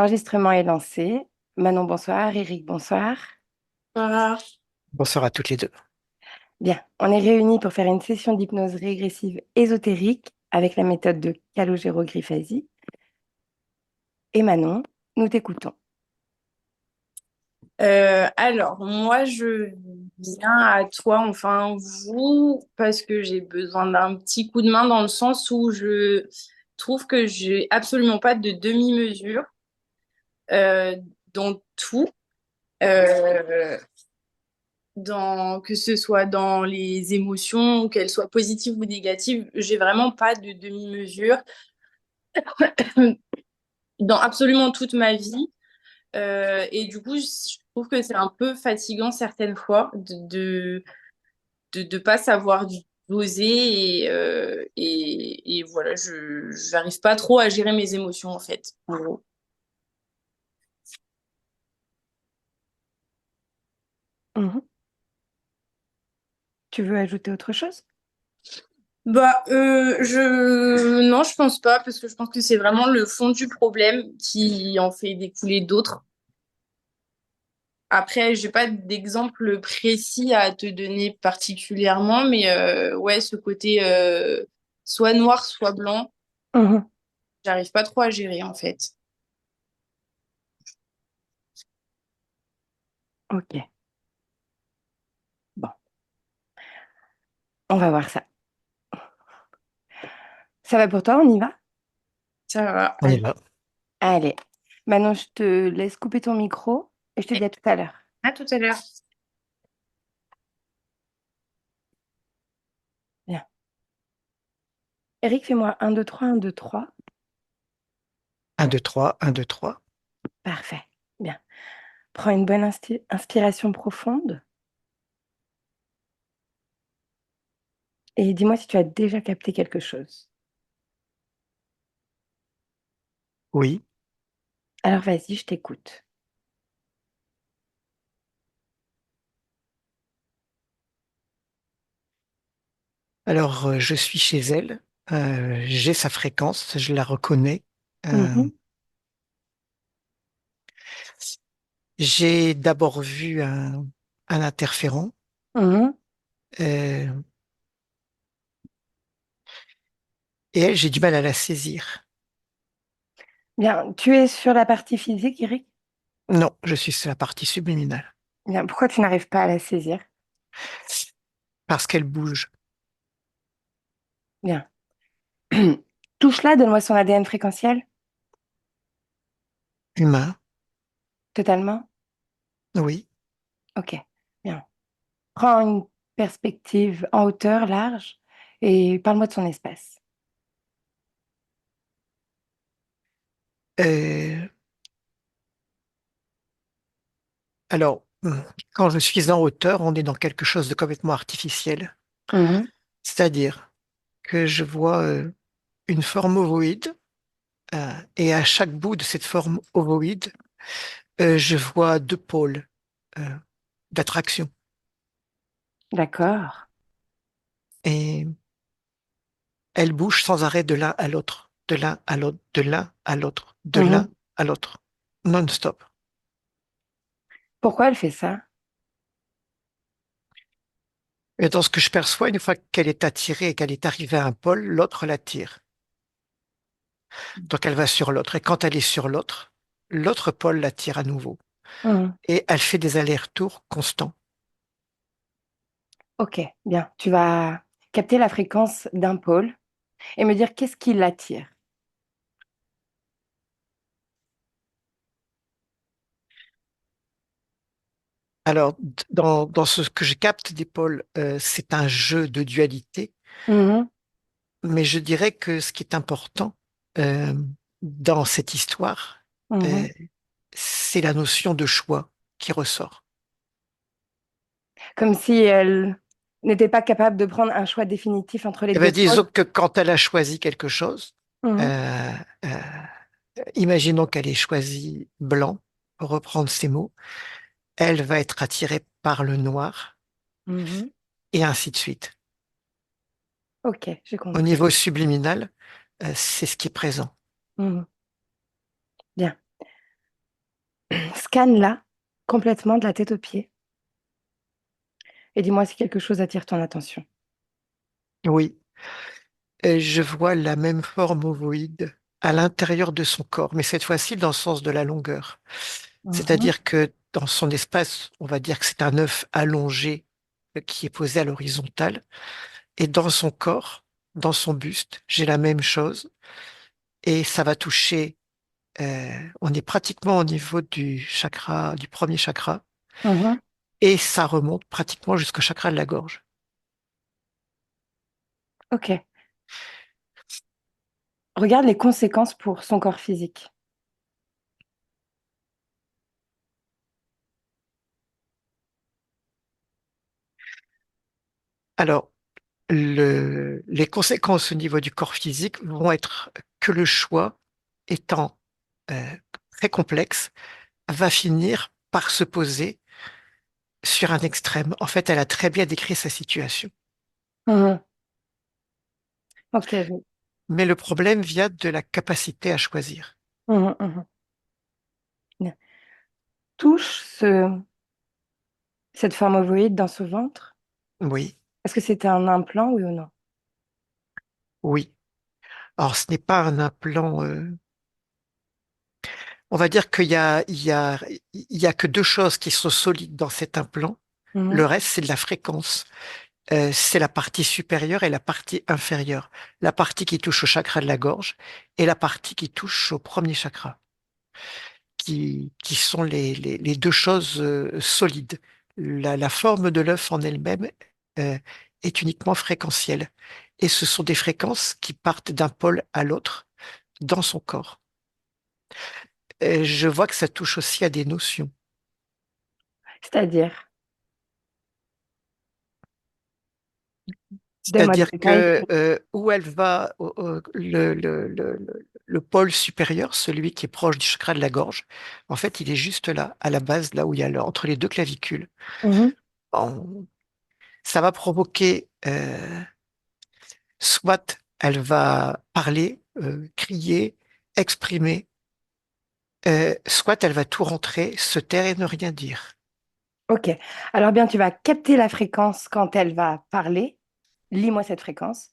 L'enregistrement est lancé. Manon, bonsoir. Eric, bonsoir. Voilà. Bonsoir à toutes les deux. Bien, on est réunis pour faire une session d'hypnose régressive ésotérique avec la méthode de Calogero-Griffasi. Et Manon, nous t'écoutons. Alors, moi, je viens à toi, enfin, vous, parce que j'ai besoin d'un petit coup de main dans le sens où je trouve que j'ai absolument pas de demi-mesure euh, dans tout, euh, que ce soit dans les émotions, qu'elles soient positives ou négatives, j'ai vraiment pas de demi-mesure dans absolument toute ma vie. Et du coup, je trouve que c'est un peu fatigant certaines fois de pas savoir doser et voilà, je j'arrive pas trop à gérer mes émotions en fait. En gros. Mhm. Tu veux ajouter autre chose? Je non, je pense pas parce que je pense que c'est vraiment le fond du problème qui en fait découler d'autres. Après, j'ai pas d'exemple précis à te donner particulièrement, mais ouais, ce côté soit noir, soit blanc, Mhm. j'arrive pas trop à gérer en fait. Ok, bon, on va voir ça. Ça va pour toi, on y va? Ça va. On y va. Allez. Manon, je te laisse couper ton micro et je te dis à tout à l'heure. À tout à l'heure. Bien. Eric, fais-moi un 2 3 1 2 3. 1, 2, 3, 1, 2, 3. Parfait. Bien. Prends une bonne inspiration profonde et dis-moi si tu as déjà capté quelque chose. Oui. Alors vas-y, je t'écoute. Alors, je suis chez elle. J'ai sa fréquence, je la reconnais. Euh, Mhm, j'ai d'abord vu un interféron. mhm. euh, et elle, j'ai du mal à la saisir. Bien, tu es sur la partie physique, Eric? Non, je suis sur la partie subliminale. Bien, pourquoi tu n'arrives pas à la saisir? Parce qu'elle bouge. Bien. Touche-la, donne-moi son ADN fréquentiel. Humain. Totalement? Oui. Ok, bien. Prends une perspective en hauteur, large, et parle-moi de son espace. Euh, alors, quand je suis en hauteur, on est dans quelque chose de complètement artificiel. Mhm, C'est-à-dire que je vois une forme ovoïde. Et à chaque bout de cette forme ovoïde, je vois deux pôles euh, d'attraction. d'accord. Et elles bougent sans arrêt de l'un à l'autre, de l'un à l'autre, de l'un à l'autre, de l'un Mhm. à l'autre, non-stop. Pourquoi elle fait ça? Et dans ce que je perçois, une fois qu'elle est attirée et qu'elle est arrivée à un pôle, l'autre l'attire. Donc elle va sur l'autre. Et quand elle est sur l'autre, l'autre pôle l'attire à nouveau. Mhm. Et elle fait des allers-retours constants. Ok, bien. Tu vas capter la fréquence d'un pôle et me dire qu'est-ce qui l'attire. Alors, dans ce que je capte des pôles, c'est un jeu de dualité. Mhm, Mais je dirais que ce qui est important euh, dans cette histoire, euh, mhm. c'est la notion de choix qui ressort. Comme si elle n'était pas capable de prendre un choix définitif entre les Eh ben, deux pôles. disons que quand elle a choisi quelque chose, Mhm, euh, euh, imaginons qu'elle ait choisi blanc, pour reprendre ces mots, elle va être attirée par le noir mhm. et ainsi de suite. Ok, j'ai Au compris. niveau subliminal, c'est ce qui est présent. Mhm. Bien. Scanne-la complètement de la tête aux pieds et dis-moi si quelque chose attire ton attention. Oui, je vois la même forme ovoïde à l'intérieur de son corps, mais cette fois-ci dans le sens de la longueur. Mhm, C'est-à-dire que dans son espace, on va dire que c'est un œuf allongé qui est posé à l'horizontale, et dans son corps, dans son buste, j'ai la même chose, et ça va toucher, on est pratiquement au niveau du chakra, du premier chakra, mhm. et ça remonte pratiquement jusqu'au chakra de la gorge. Ok. Regarde les conséquences pour son corps physique. Alors, les conséquences au niveau du corps physique vont être que le choix étant euh, très complexe, va finir par se poser sur un extrême. En fait, elle a très bien décrit sa situation. Mhm. Ok. Mais le problème vient de la capacité à choisir. Mhm, mhm. Bien. Touche cette forme ovoïde dans ce ventre. Oui, Est-ce que c'était un implant, oui ou non? oui. Alors, ce n'est pas un implant. On va dire qu'il y a que deux choses qui sont solides dans cet implant. Le Mhm. reste, c'est de la fréquence. C'est la partie supérieure et la partie inférieure. La partie qui touche au chakra de la gorge et la partie qui touche au premier chakra, qui sont les deux choses solides. La forme de l'œuf en elle-même euh, est uniquement fréquentielle. Et ce sont des fréquences qui partent d'un pôle à l'autre dans son corps. Je vois que ça touche aussi à des notions. C'est-à-dire, donne-moi des C'est-à-dire détails. que où elle va, le pôle supérieur, celui qui est proche du chakra de la gorge, en fait, il est juste là, à la base, là où il y a entre les deux clavicules. Mhm. En- Ça va provoquer, soit elle va parler, crier, exprimer, soit elle va tout rentrer, se taire et ne rien dire. Ok. Alors bien, tu vas capter la fréquence quand elle va parler. Lis-moi cette fréquence.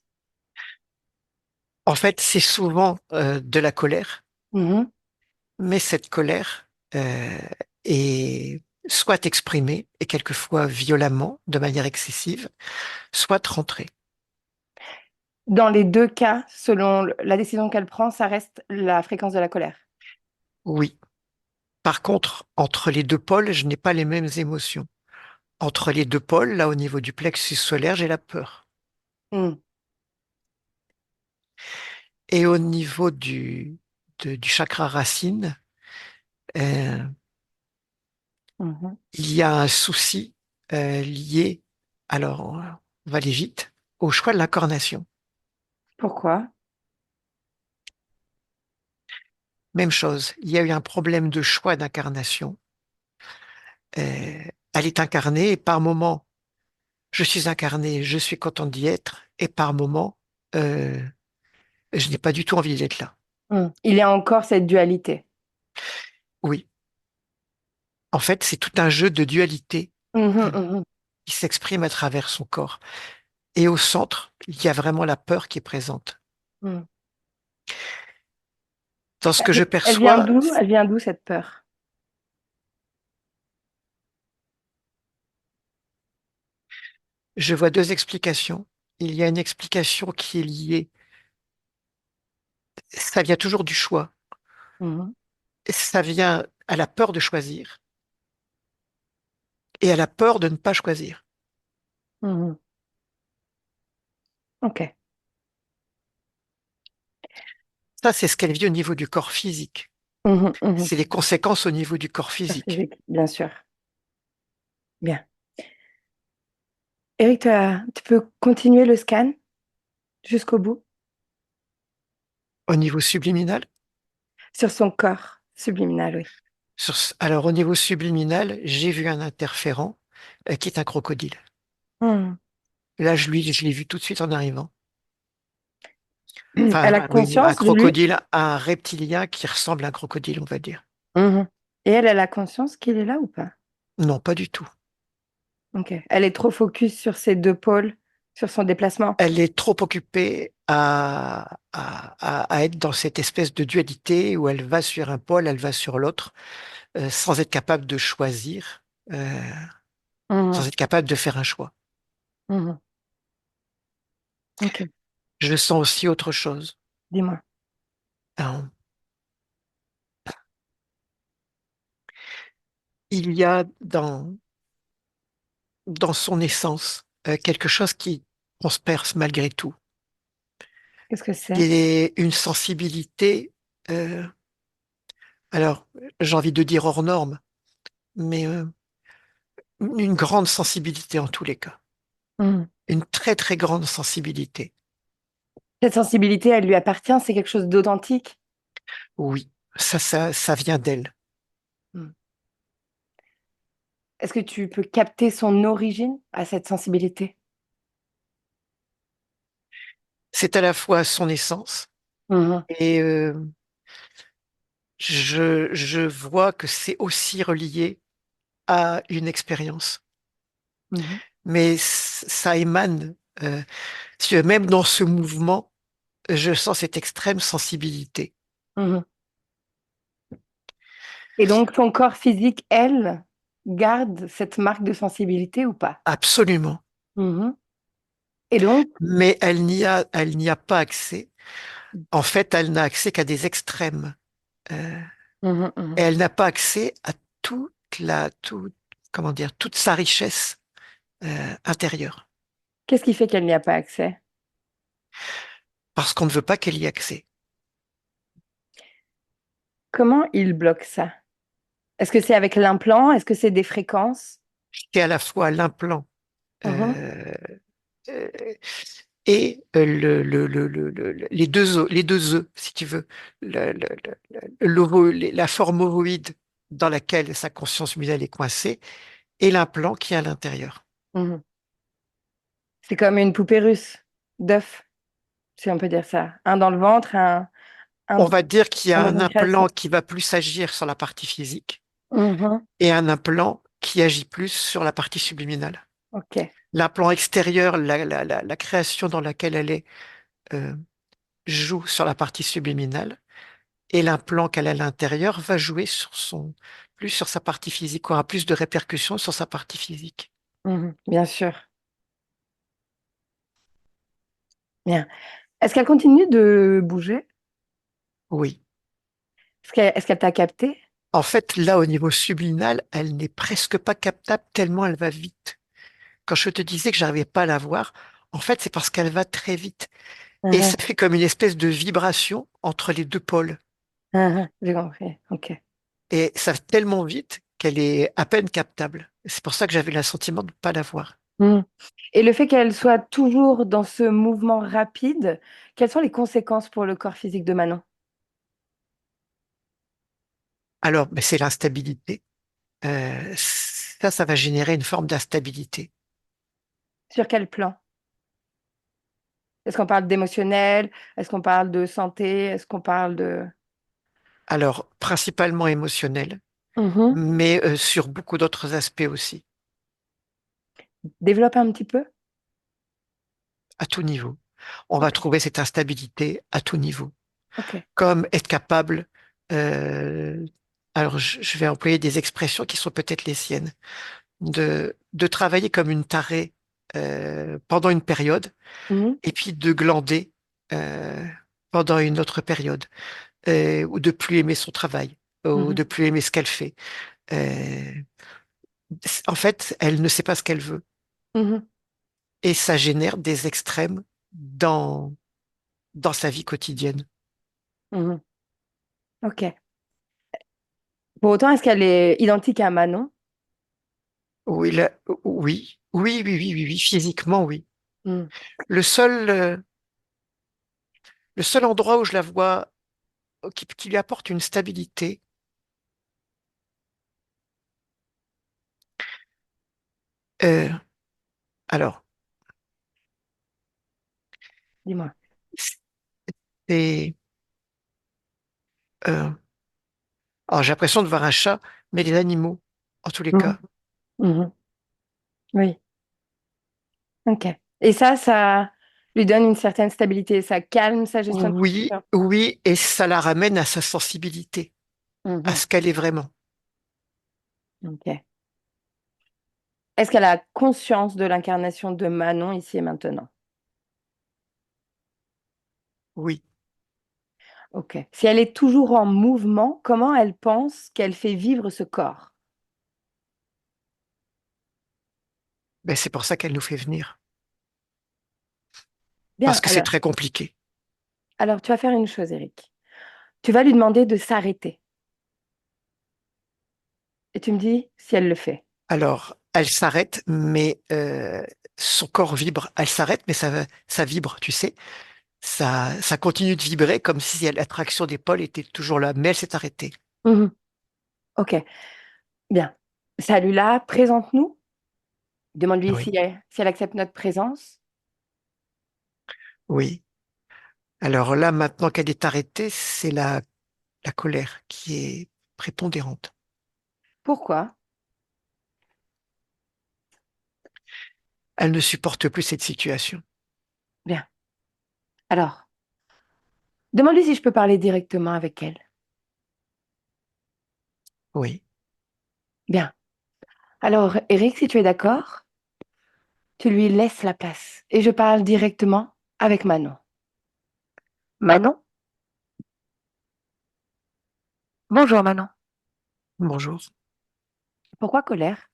En fait, c'est souvent de la colère, Mhm. mais cette colère est soit exprimée, et quelquefois violemment, de manière excessive, soit rentrée. Dans les deux cas, selon la décision qu'elle prend, ça reste la fréquence de la colère. Oui. Par contre, entre les deux pôles, je n'ai pas les mêmes émotions. Entre les deux pôles, là, au niveau du plexus solaire, j'ai la peur. Mhm. Et au niveau du chakra racine, euh, Mhm. il y a un souci lié, alors on va aller vite, au choix de l'incarnation. Pourquoi? Même chose, il y a eu un problème de choix d'incarnation. Euh, Elle est incarnée et par moment, je suis incarné, je suis content d'y être, et par moment, euh, je n'ai pas du tout envie d'être là. Mhm. Il y a encore cette dualité. Oui, en fait, c'est tout un jeu de dualité Mhm, euh, mhm, qui s'exprime à travers son corps. Et au centre, il y a vraiment la peur qui est présente. mhm. Dans ce que je Elle vient perçois, d'où? Elle vient d'où cette peur? je vois deux explications. Il y a une explication qui est liée, ça vient toujours du choix, Mhm, ça vient à la peur de choisir et à la peur de ne pas choisir. mhm. Ok. Ça, c'est ce qu'elle vit au niveau du corps physique. Mhm, mhm. C'est les conséquences au niveau du corps Peur physique. physique, bien sûr. Bien. Eric, tu peux continuer le scan jusqu'au bout Au niveau subliminal, sur son corps subliminal, oui. alors au niveau subliminal, j'ai vu un interférent qui est un crocodile. Mhm. Là, je l'ai vu tout de suite en arrivant. Elle Enfin, a oui, un conscience de lui? crocodile, un reptilien qui ressemble à un crocodile, on va dire. Mhm. Et elle a conscience qu'il est là ou pas? Non, pas du tout. Ok. Elle est trop focus sur ses deux pôles, sur son déplacement. Elle est trop occupée à être dans cette espèce de dualité où elle va sur un pôle, elle va sur l'autre, sans être capable de choisir, sans Mhm, être capable de faire un choix. mhm. Ok, Je sens aussi autre chose. dis-moi. Alors, il y a dans son essence quelque chose qui transperce malgré tout. Qu'est-ce que Il c'est? y a une sensibilité, euh, alors j'ai envie de dire hors norme, mais une grande sensibilité en tous les cas. Mhm. Une très très grande sensibilité. Cette sensibilité, elle lui appartient, c'est quelque chose d'authentique. Oui, ça vient d'elle. Mhm. Est-ce que tu peux capter son origine à cette sensibilité? C'est à la fois son essence Mhm, et je vois que c'est aussi relié à une expérience. mhm, Mais ça émane, si tu veux, même dans ce mouvement, je sens cette extrême sensibilité. mhm. Et donc, ton corps physique, elle, garde cette marque de sensibilité ou pas? Absolument. Mhm. Et donc, Mais elle n'y a pas accès. En fait, elle n'a accès qu'à des extrêmes. Euh, mhm, et mhm. elle n'a pas accès à comment dire, toute sa richesse intérieure. Qu'est-ce qui fait qu'elle n'y a pas accès? Parce qu'on ne veut pas qu'elle y ait accès. Comment il bloque ça? Est-ce que c'est avec l'implant? Est-ce que c'est des fréquences? C'est à la fois l'implant Mhm, euh, euh, et les deux œufs, si tu veux, la forme ovoïde dans laquelle sa conscience mutuelle est coincée et l'implant qui est à l'intérieur. mhm. C'est comme une poupée russe d'œufs, si on peut dire ça. Un dans le ventre, On un, va dire qu'il y un a dans un une création. implant qui va plus agir sur la partie physique Mhm, et un implant qui agit plus sur la partie subliminale. ok. L'implant extérieur, la création dans laquelle elle est, euh, joue sur la partie subliminale et l'implant qu'elle a à l'intérieur va jouer plus sur sa partie physique, aura plus de répercussions sur sa partie physique. Mhm, bien sûr. Bien. Est-ce qu'elle continue de bouger? Oui. Est-ce qu'elle t'a capté? En fait, là, au niveau subliminal, elle n'est presque pas captable tellement elle va vite. Quand je te disais que j'arrivais pas à la voir, en fait, c'est parce qu'elle va très vite. Et ça Mhm, fait comme une espèce de vibration entre les deux pôles. mhm, j'ai compris. Ok. Et ça va tellement vite qu'elle est à peine captable. C'est pour ça que j'avais le sentiment de ne pas la voir. Mhm. Et le fait qu'elle soit toujours dans ce mouvement rapide, quelles sont les conséquences pour le corps physique de Manon? Alors, ben, c'est l'instabilité. Ça va générer une forme d'instabilité. Sur quel plan? Est-ce qu'on parle d'émotionnel? Est-ce qu'on parle de santé? Est-ce qu'on parle de... Alors, principalement émotionnel, Mhm. mais sur beaucoup d'autres aspects aussi, Développe un petit peu. à tout niveau. On va Ok. trouver cette instabilité à tout niveau. Ok. Comme être capable, euh, alors je vais employer des expressions qui sont peut-être les siennes, de travailler comme une tarée pendant une période Mhm. et puis de glander euh, pendant une autre période, ou de plus aimer son travail, ou Mhm. de plus aimer ce qu'elle fait. Euh, En fait, elle ne sait pas ce qu'elle veut Mhm. et ça génère des extrêmes dans sa vie quotidienne. Mhm. Ok. Pour autant, est-ce qu'elle est identique à Manon? Oui, oui, physiquement, oui. Mhm. Le seul, euh, le seul endroit où je la vois qui lui apporte une stabilité, euh, alors, Dis-moi. c'est, euh, alors j'ai l'impression de voir un chat, mais les animaux, en tous les Mhm. cas. Mhm. Oui, ok. Et ça lui donne une certaine stabilité, ça calme sa gestion Oui, d'émotion. oui, et ça la ramène à sa sensibilité, à Mhm. ce qu'elle est vraiment. Ok. Est-ce qu'elle a conscience de l'incarnation de Manon ici et maintenant? Oui, Ok. Si elle est toujours en mouvement, comment elle pense qu'elle fait vivre ce corps? ben, c'est pour ça qu'elle nous fait venir, Bien, parce que c'est alors, très compliqué. alors tu vas faire une chose, Eric. Tu vas lui demander de s'arrêter. Et tu me dis si elle le fait. Alors, elle s'arrête, mais son corps vibre. Elle s'arrête, mais ça vibre, tu sais. Ça continue de vibrer comme si l'attraction d'épaule était toujours là, mais elle s'est arrêtée. Mhm. Ok, bien. Salut-là, présente-nous. Demande-lui Oui, si elle accepte notre présence. oui. Alors là, maintenant qu'elle est arrêtée, c'est la colère qui est prépondérante. Pourquoi? Elle ne supporte plus cette situation. Bien. Alors, demande-lui si je peux parler directement avec elle. Oui, Bien. Alors, Eric, si tu es d'accord, tu lui laisses la place. Et je parle directement avec Manon. Manon? Bonjour, Manon. bonjour. Pourquoi colère?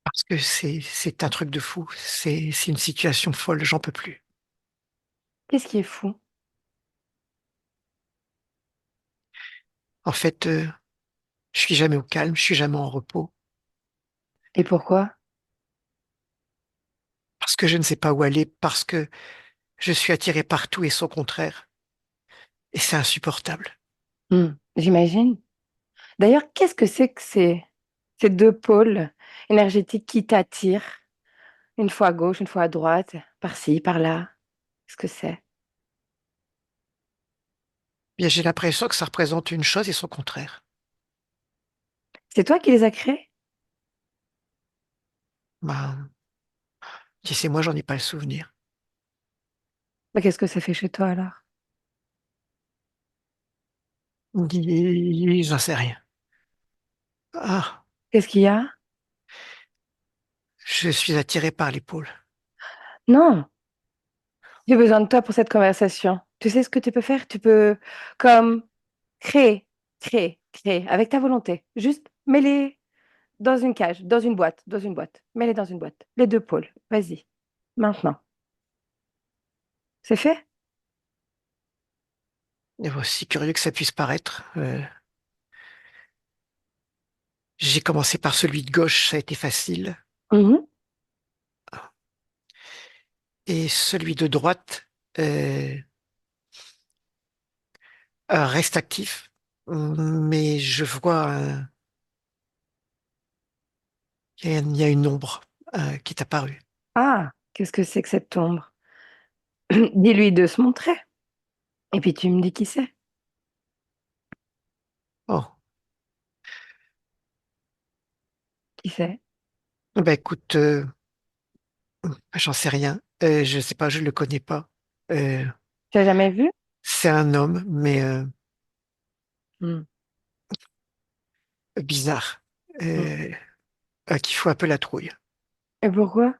Parce que c'est un truc de fou. C'est une situation folle, j'en peux plus. Qu'est-ce qui est fou? En fait, je suis jamais au calme, je suis jamais en repos, Et pourquoi? parce que je ne sais pas où aller, parce que je suis attiré partout et son contraire. Et c'est insupportable. J'imagine. D'ailleurs, qu'est-ce que c'est que ces deux pôles énergétiques qui t'attirent, une fois à gauche, une fois à droite, par-ci, par-là? Qu'est-ce que c'est? Bien, j'ai l'impression que ça représente une chose et son contraire. C'est toi qui les as créés? Ben, si c'est moi, j'en ai pas le souvenir. Bah, qu'est-ce que ça fait chez toi alors? J'en sais rien. Ah, Qu'est-ce qu'il y a? je suis attiré par l'épaule. Non, j'ai besoin de toi pour cette conversation. Tu sais ce que tu peux faire? Tu peux comme créer, créer avec ta volonté. Juste mets-les dans une cage, dans une boîte. Mets-les dans une boîte. Les deux pôles. Vas-y. Maintenant. C'est fait? Et aussi curieux que ça puisse paraître, j'ai commencé par celui de gauche, ça a été facile. Mhm. Et celui de droite euh, reste actif, mais je vois il y a une ombre qui est apparue. Ah, qu'est-ce que c'est que cette ombre? Dis-lui de se montrer. Et puis tu me dis qui c'est. Oh, Qui c'est? ben écoute, j'en sais rien. Je sais pas, je le connais pas. Euh, Tu l'as jamais vu? c'est un homme, mais Hmm. bizarre, Hmm. euh, qui fout un peu la trouille. Et pourquoi?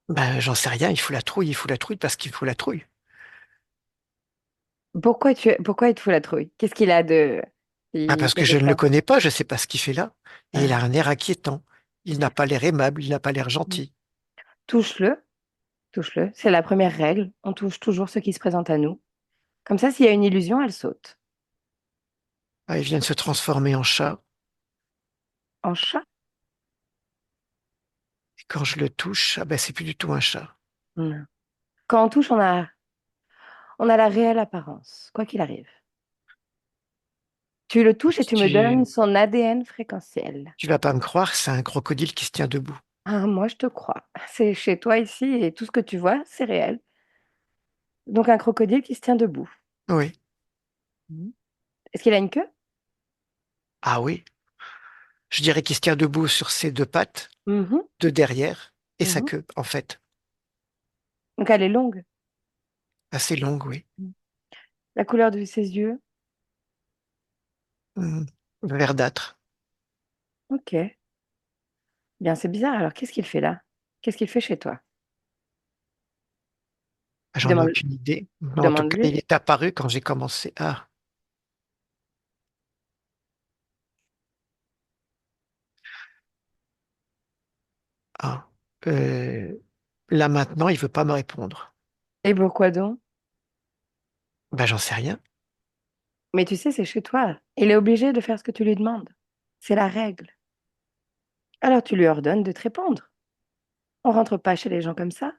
Ben j'en sais rien. Il fout la trouille parce qu'il faut la trouille. Pourquoi il te fout la trouille? Qu'est-ce qu'il a de Ben, si parce que je ne le intéressant? connais pas, je sais pas ce qu'il fait là. Et il a Ah. un air inquiétant. Il n'a pas l'air aimable, il n'a pas l'air Hmm. gentil. Touche-le, touche-le. C'est la première règle. On touche toujours ce qui se présente à nous. Comme ça, s'il y a une illusion, elle saute. Ah, il vient de se transformer en chat. En chat? Et quand je le touche, ah ben c'est plus du tout un chat. Non. Quand on touche, on a la réelle apparence, quoi qu'il arrive. Tu le touches et tu me donnes Tu, son ADN fréquentiel. tu vas pas me croire, c'est un crocodile qui se tient debout. Ah, moi, je te crois. C'est chez toi ici et tout ce que tu vois, c'est réel. Donc un crocodile qui se tient debout. Oui. Mhm. Est-ce qu'il a une queue? Ah oui. Je dirais qu'il se tient debout sur ses deux pattes, Mhm, de derrière, et sa mhm. queue, en fait. Donc elle est longue. Assez longue, oui. Mhm. La couleur de ses yeux. Hmm. Verdâtre. Ok. Bien, c'est bizarre. Alors, qu'est-ce qu'il fait là? Qu'est-ce qu'il fait chez toi? J'en ai Demande, aucune idée. Mais en tout cas, demande-lui. il est apparu quand j'ai commencé. Ah. Euh, Là maintenant, il veut pas me répondre. Et pourquoi donc? Ben, j'en sais rien. Mais tu sais, c'est chez toi. Il est obligé de faire ce que tu lui demandes. C'est la règle. Alors tu lui ordonnes de te répondre. On rentre pas chez les gens comme ça.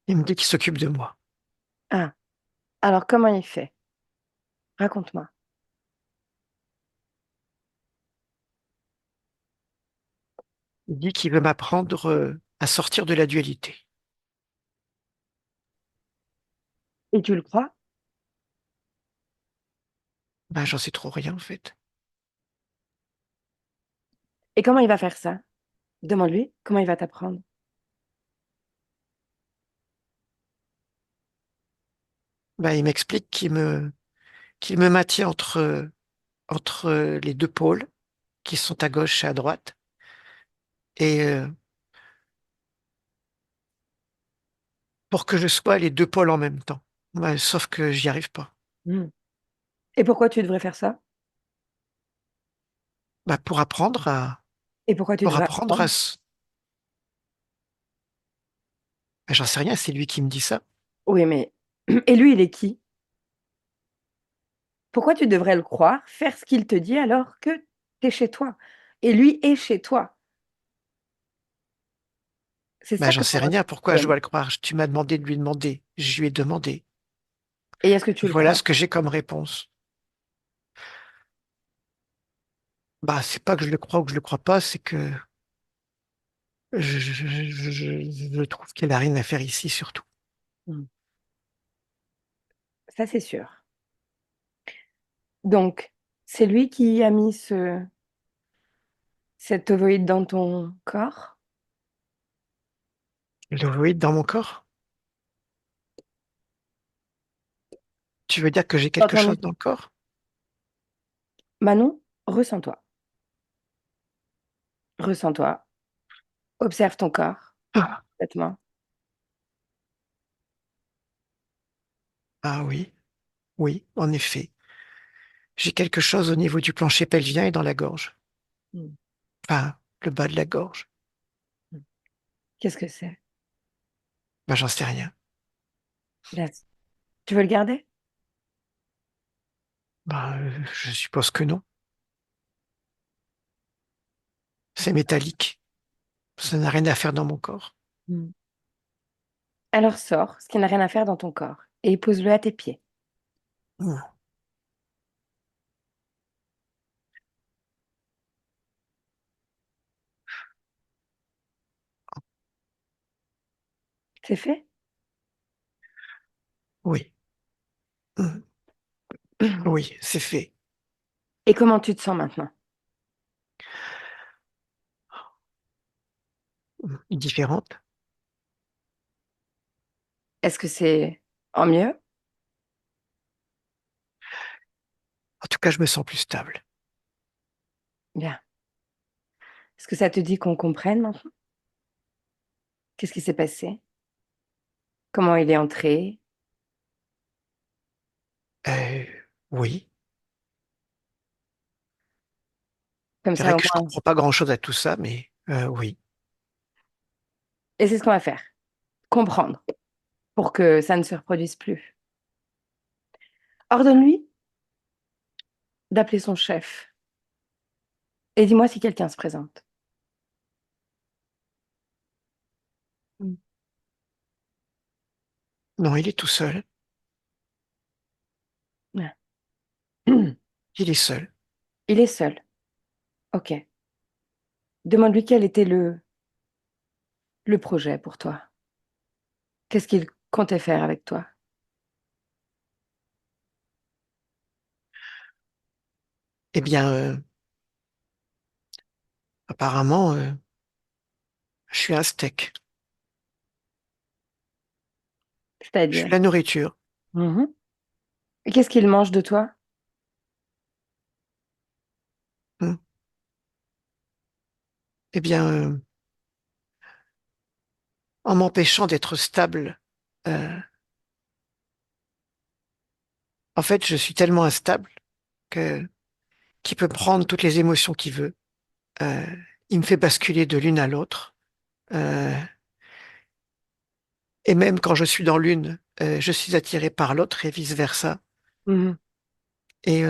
Il me dit qu'il s'occupe de moi. Ah, alors comment il fait? Raconte-moi. Il dit qu'il veut m'apprendre à sortir de la dualité. Et tu le crois? Ben, j'en sais trop rien, en fait. Et comment il va faire ça? Demande-lui comment il va t'apprendre. Ben, il m'explique qu'il me maintient entre les deux pôles, qui sont à gauche et à droite. Et pour que je sois les deux pôles en même temps. Ben, sauf que j'y arrive pas. Hmm. Et pourquoi tu devrais faire ça? Ben, Et pourquoi tu pour devrais apprendre à, apprendre? ben, j'en sais rien, c'est lui qui me dit ça. Oui, mais... Et lui, il est qui? Pourquoi tu devrais le croire, faire ce qu'il te dit alors que tu es chez toi? Et lui est chez toi. C'est Ben, ça j'en que sais moi rien, je pourquoi je dois le croire? Tu m'as demandé de lui demander. Je lui ai demandé. Et est-ce que tu le Voilà crois? ce que j'ai comme réponse. Bah, c'est pas que je le crois ou que je le crois pas, c'est que je trouve qu'elle a rien à faire ici, surtout. Mmh. Ça, c'est sûr. Donc, c'est lui qui a mis cet ovoïde dans ton corps? L'ovoïde dans mon corps? Tu veux dire que j'ai Dans quelque ton chose ut dans le corps? Manon, ressens-toi. Ressens-toi. Observe ton corps, Ah, complètement. ah oui, oui, en effet. J'ai quelque chose au niveau du plancher pelvien et dans la gorge. Mmh. Enfin, le bas de la gorge. Mmh. Qu'est-ce que c'est? Ben, j'en sais rien. Là, tu veux le garder? Ben, je suppose que non. C'est métallique. Ça n'a rien à faire dans mon corps. Mmh. Alors sors ce qui n'a rien à faire dans ton corps et pose-le à tes pieds. Hmm. C'est fait? Oui, Hmm. Oui, c'est fait. Et comment tu te sens maintenant? Différente. Est-ce que c'est en mieux? En tout cas, je me sens plus stable. Bien. Est-ce que ça te dit qu'on comprenne maintenant? Qu'est-ce qui s'est passé? Comment il est entré? Euh, oui. Comme C'est vrai ça, au que je moins. comprends pas grand-chose à tout ça, mais oui. Et c'est ce qu'on va faire. Comprendre pour que ça ne se reproduise plus. Ordonne-lui d'appeler son chef et dis-moi si quelqu'un se présente. Hmm. Non, il est tout seul. Bien. Il est seul. Il est seul. Ok. Demande-lui quel était le projet pour toi? Qu'est-ce qu'il comptait faire avec toi? Eh bien, apparemment, je suis un steak. Je suis C'est-à-dire? la nourriture. Mhm. Et qu'est-ce qu'il mange de toi? Hmm. Eh bien, en m'empêchant d'être stable, euh, en fait, je suis tellement instable que qu'il peut prendre toutes les émotions qu'il veut. Euh, il me fait basculer de l'une à l'autre. Euh, et même quand je suis dans l'une, je suis attiré par l'autre et vice-versa. Mhm. Et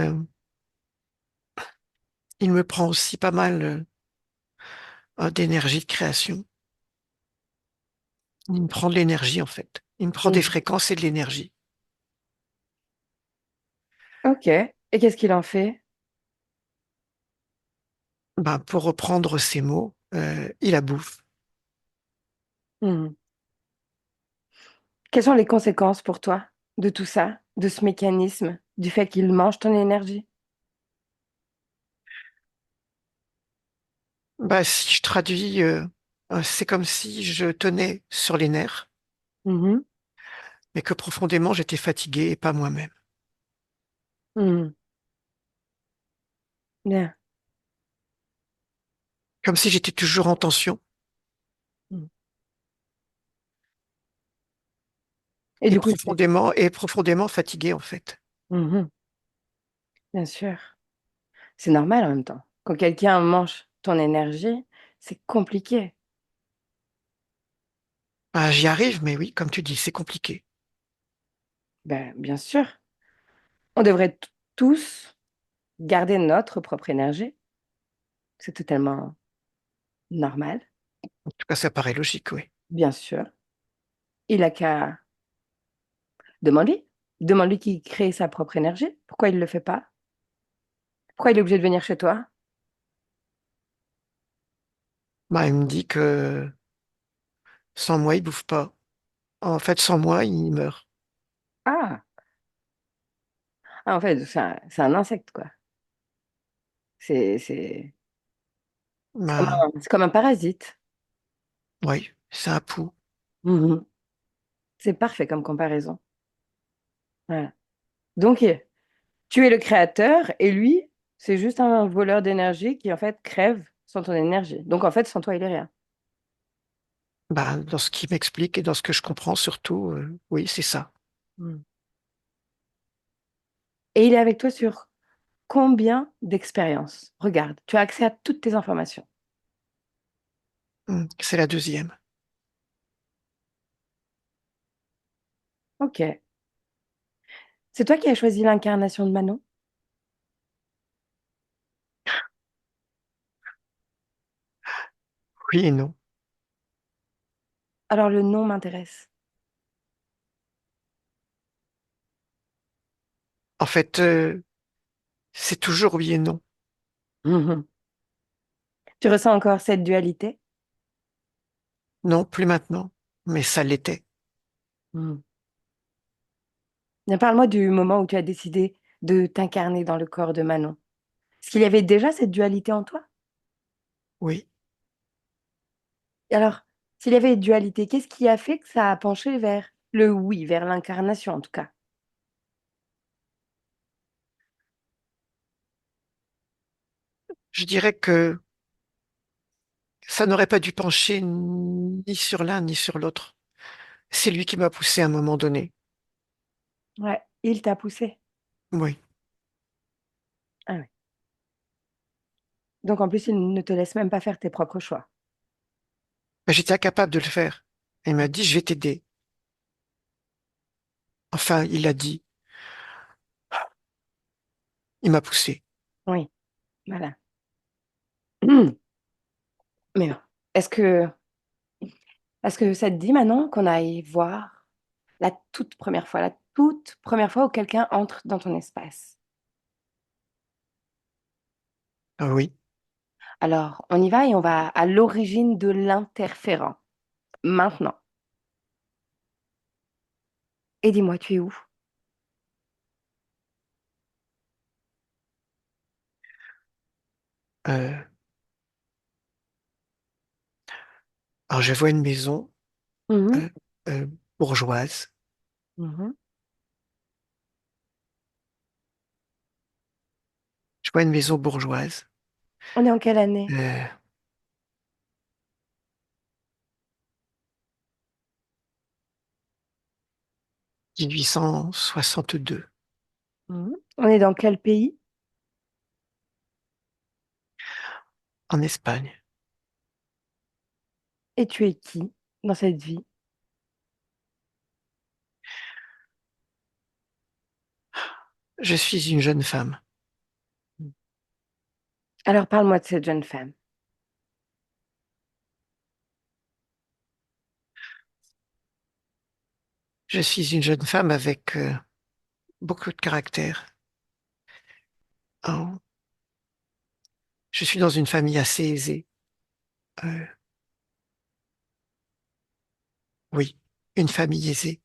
il me prend aussi pas mal d'énergie de création. Il me prend de l'énergie, en fait. Il me prend des Mhm. fréquences et de l'énergie. Ok. Et qu'est-ce qu'il en fait? Ben, pour reprendre ses mots, il la bouffe. Mhm. Quelles sont les conséquences pour toi de tout ça, de ce mécanisme, du fait qu'il mange ton énergie? Ben, si je traduis, c'est comme si je tenais sur les nerfs, Mhm. mais que profondément j'étais fatigué et pas moi-même. Mhm. Bien. Comme si j'étais toujours en tension Mhm. Et du coup, c'est... et profondément fatigué, en fait. Mhm. Bien sûr. C'est normal en même temps. Quand quelqu'un mange ton énergie, c'est compliqué. Ben, j'y arrive, mais oui, comme tu dis, c'est compliqué. Ben, bien sûr. On devrait tous garder notre propre énergie. C'est totalement normal, En tout cas, ça paraît logique, oui. bien sûr. Il a qu'à demander. Demande-lui qui crée sa propre énergie. Pourquoi il ne le fait pas? Pourquoi il est obligé de venir chez toi? Ben, il me dit que sans moi, il bouffe pas. En fait, sans moi, il meurt. Ah, ah, en fait, c'est un insecte, quoi. C'est Ben, c'est comme un parasite. oui, c'est un pou. Mhm. C'est parfait comme comparaison. Voilà. Donc, tu es le créateur et lui, c'est juste un voleur d'énergie qui, en fait, crève sans ton énergie. Donc, en fait, sans toi, il est rien. Ben, dans ce qu'il m'explique et dans ce que je comprends surtout, oui, c'est ça. Mm. Et il est avec toi sur combien d'expériences? Regarde, tu as accès à toutes tes informations. C'est la deuxième. Ok. C'est toi qui as choisi l'incarnation de Manon? Oui et non. Alors, le nom m'intéresse. En fait, c'est toujours oui et non. Mhm. Tu ressens encore cette dualité? Non, plus maintenant, mais ça l'était. Mhm. Bien, parle-moi du moment où tu as décidé de t'incarner dans le corps de Manon. Est-ce qu'il y avait déjà cette dualité en toi? Oui. Et alors, s'il y avait une dualité, qu'est-ce qui a fait que ça a penché vers le oui, vers l'incarnation en tout cas? Je dirais que ça n'aurait pas dû pencher ni sur l'un ni sur l'autre. C'est lui qui m'a poussé à un moment donné. Ouais, il t'a poussé. Oui. Ah ouais. Donc en plus, il ne te laisse même pas faire tes propres choix. Mais j'étais incapable de le faire. Il m'a dit, je vais t'aider. Enfin, il a dit, il m'a poussé. Oui, voilà. Mais bon, est-ce que, est-ce que ça te dit maintenant qu'on aille voir la toute première fois où quelqu'un entre dans ton espace? Ah oui. Alors, on y va et on va à l'origine de l'interférent. maintenant. Et dis-moi, tu es où? Euh, alors, je vois une maison Mhm, euh, euh, bourgeoise. mhm. Je vois une maison bourgeoise. On est en quelle année? Euh, 1862, Mhm. On est dans quel pays? en Espagne. Et tu es qui dans cette vie? Je suis une jeune femme. Alors parle-moi de cette jeune femme. Je suis une jeune femme avec beaucoup de caractère. Oh, je suis dans une famille assez aisée. Euh, oui, une famille aisée.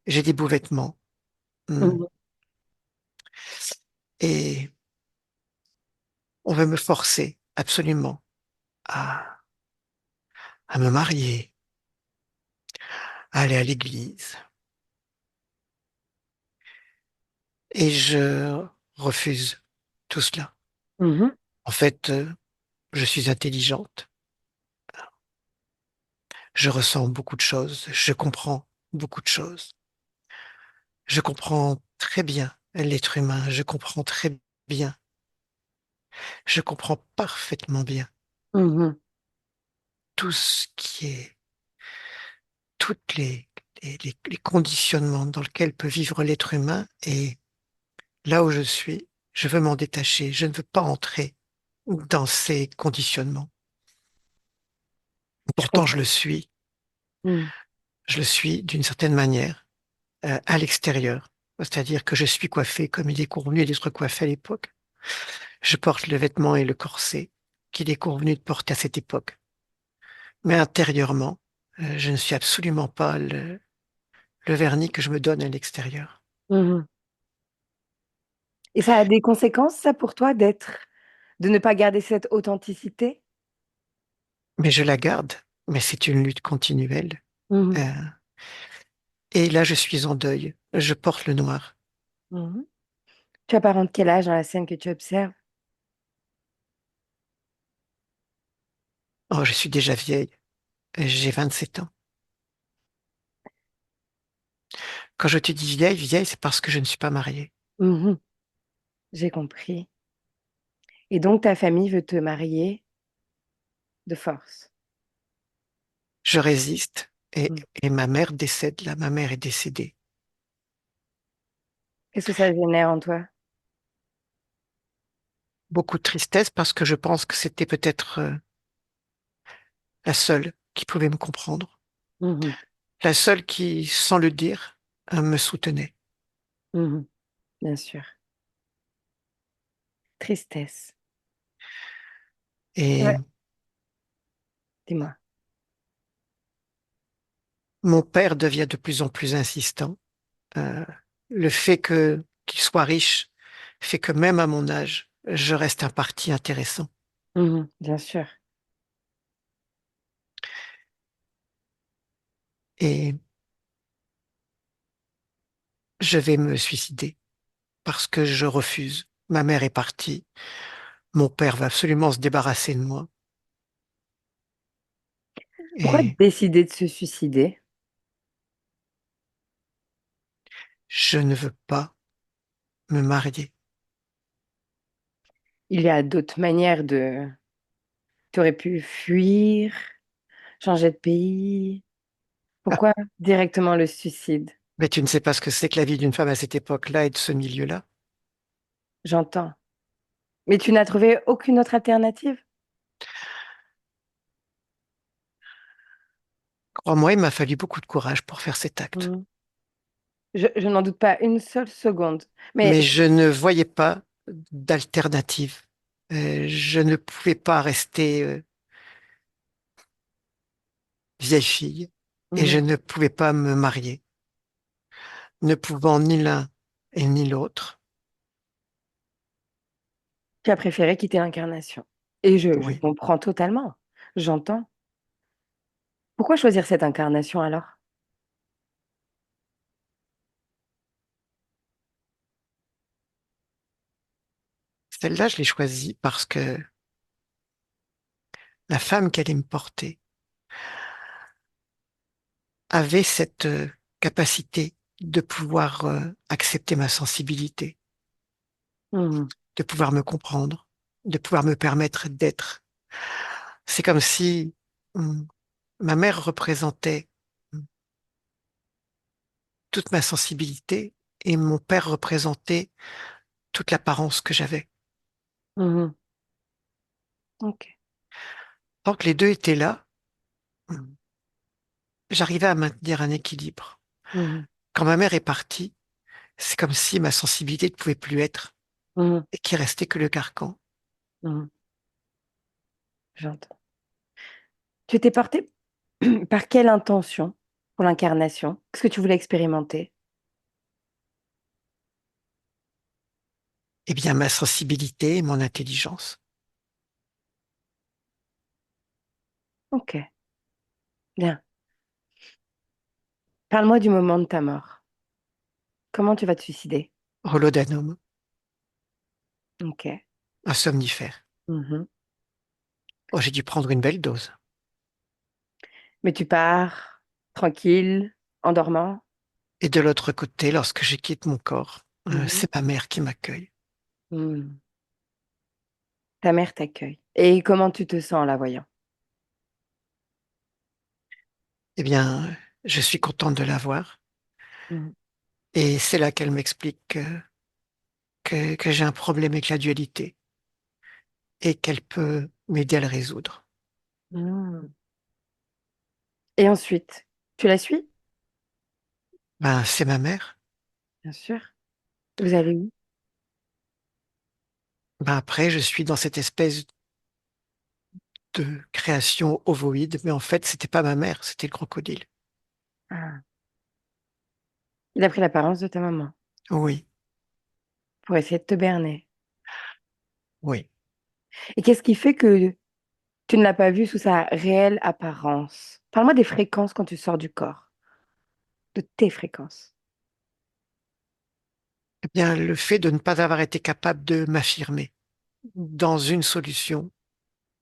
J'ai des beaux vêtements. Hmm. Mhm, Et on veut me forcer absolument à, à me marier, à aller à l'église. Et je refuse tout cela. mhm, En fait, je suis intelligente. Je ressens beaucoup de choses. Je comprends beaucoup de choses. Je comprends très bien l'être humain. Je comprends très bien. Je comprends parfaitement bien mhm, tout ce qui est, toutes les conditionnements dans lesquels peut vivre l'être humain. Et là où je suis, je veux m'en détacher. Je ne veux pas entrer dans ces conditionnements. je Pourtant, comprends. Mhm, je le suis d'une certaine manière à l'extérieur. C'est-à-dire que je suis coiffé comme il est convenu d'être coiffé à l'époque. Je porte le vêtement et le corset qu'il est convenu de porter à cette époque. Mais intérieurement, je ne suis absolument pas le vernis que je me donne à l'extérieur. mhm. Et ça a des conséquences, ça, pour toi, de ne pas garder cette authenticité? Mais je la garde, mais c'est une lutte continuelle. Mhm, Euh, et là, je suis en deuil. Je porte le noir. mhm. Tu apparentes quel âge dans la scène que tu observes? Oh, je suis déjà vieille. J'ai 27 ans. Quand je te dis vieille, vieille, c'est parce que je ne suis pas mariée. Mhm, j'ai compris. Et donc, ta famille veut te marier de force. Je résiste Mhm. et ma mère décède là. Ma mère est décédée. Qu'est-ce que ça génère en toi? Beaucoup de tristesse parce que je pense que c'était peut-être la seule qui pouvait me comprendre. Mhm, La seule qui, sans le dire, me soutenait. mhm, bien sûr. Tristesse. Et Ouais. Dis-moi. mon père devient de plus en plus insistant. Euh, le fait que qu'il soit riche fait que même à mon âge, je reste un parti intéressant. Mhm, bien sûr. Et je vais me suicider parce que je refuse. Ma mère est partie. Mon père va absolument se débarrasser de moi. Pourquoi Et décider de se suicider? je ne veux pas me marier. Il y a d'autres manières de... Tu aurais pu fuir, changer de pays. Ah, Pourquoi directement le suicide? mais tu ne sais pas ce que c'est que la vie d'une femme à cette époque-là et de ce milieu-là. J'entends. Mais tu n'as trouvé aucune autre alternative? Crois-moi, il m'a fallu beaucoup de courage pour faire cet acte. Mhm. Je n'en doute pas une seule seconde. Mais Mais je ne voyais pas d'alternative. Je ne pouvais pas rester. vieille fille, et je Mhm. ne pouvais pas me marier, ne pouvant ni l'un et ni l'autre. Tu as préféré quitter l'incarnation. Et je Oui, comprends totalement. J'entends. Pourquoi choisir cette incarnation alors? celle-là, je l'ai choisie parce que la femme qu'elle allait me porter avait cette capacité de pouvoir accepter ma sensibilité, Mhm. de pouvoir me comprendre, de pouvoir me permettre d'être. C'est comme si hum, ma mère représentait toute ma sensibilité et mon père représentait toute l'apparence que j'avais. Mhm. Ok. Tant que les deux étaient là, j'arrivais à maintenir un équilibre. Mhm. Quand ma mère est partie, c'est comme si ma sensibilité ne pouvait plus être Mhm. et qu'il restait que le carcan. Mhm. J'entends. Tu t'es porté par quelle intention pour l'incarnation? Qu'est-ce que tu voulais expérimenter? Eh bien, ma sensibilité et mon intelligence. Ok, bien. Parle-moi du moment de ta mort. Comment tu vas te suicider? Rolodanum, Ok. un somnifère. Mhm. Oh, j'ai dû prendre une belle dose. Mais tu pars tranquille, en dormant. Et de l'autre côté, lorsque je quitte mon corps, Mhm. c'est ma mère qui m'accueille. Mhm. Ta mère t'accueille. Et comment tu te sens en la voyant? Eh bien, je suis contente de la voir. Mhm. Et c'est là qu'elle m'explique que j'ai un problème avec la dualité et qu'elle peut m'aider à le résoudre. Mhm. Et ensuite, tu la suis? Ben, c'est ma mère. Bien sûr. Vous allez où? Ben, après, je suis dans cette espèce de création ovoïde, mais en fait, c'était pas ma mère, c'était le crocodile. Ah. Il a pris l'apparence de ta maman Oui, pour essayer de te berner. oui. Et qu'est-ce qui fait que tu ne l'as pas vu sous sa réelle apparence? Parle-moi des fréquences quand tu sors du corps, de tes fréquences. Eh bien, le fait de ne pas avoir été capable de m'affirmer dans une solution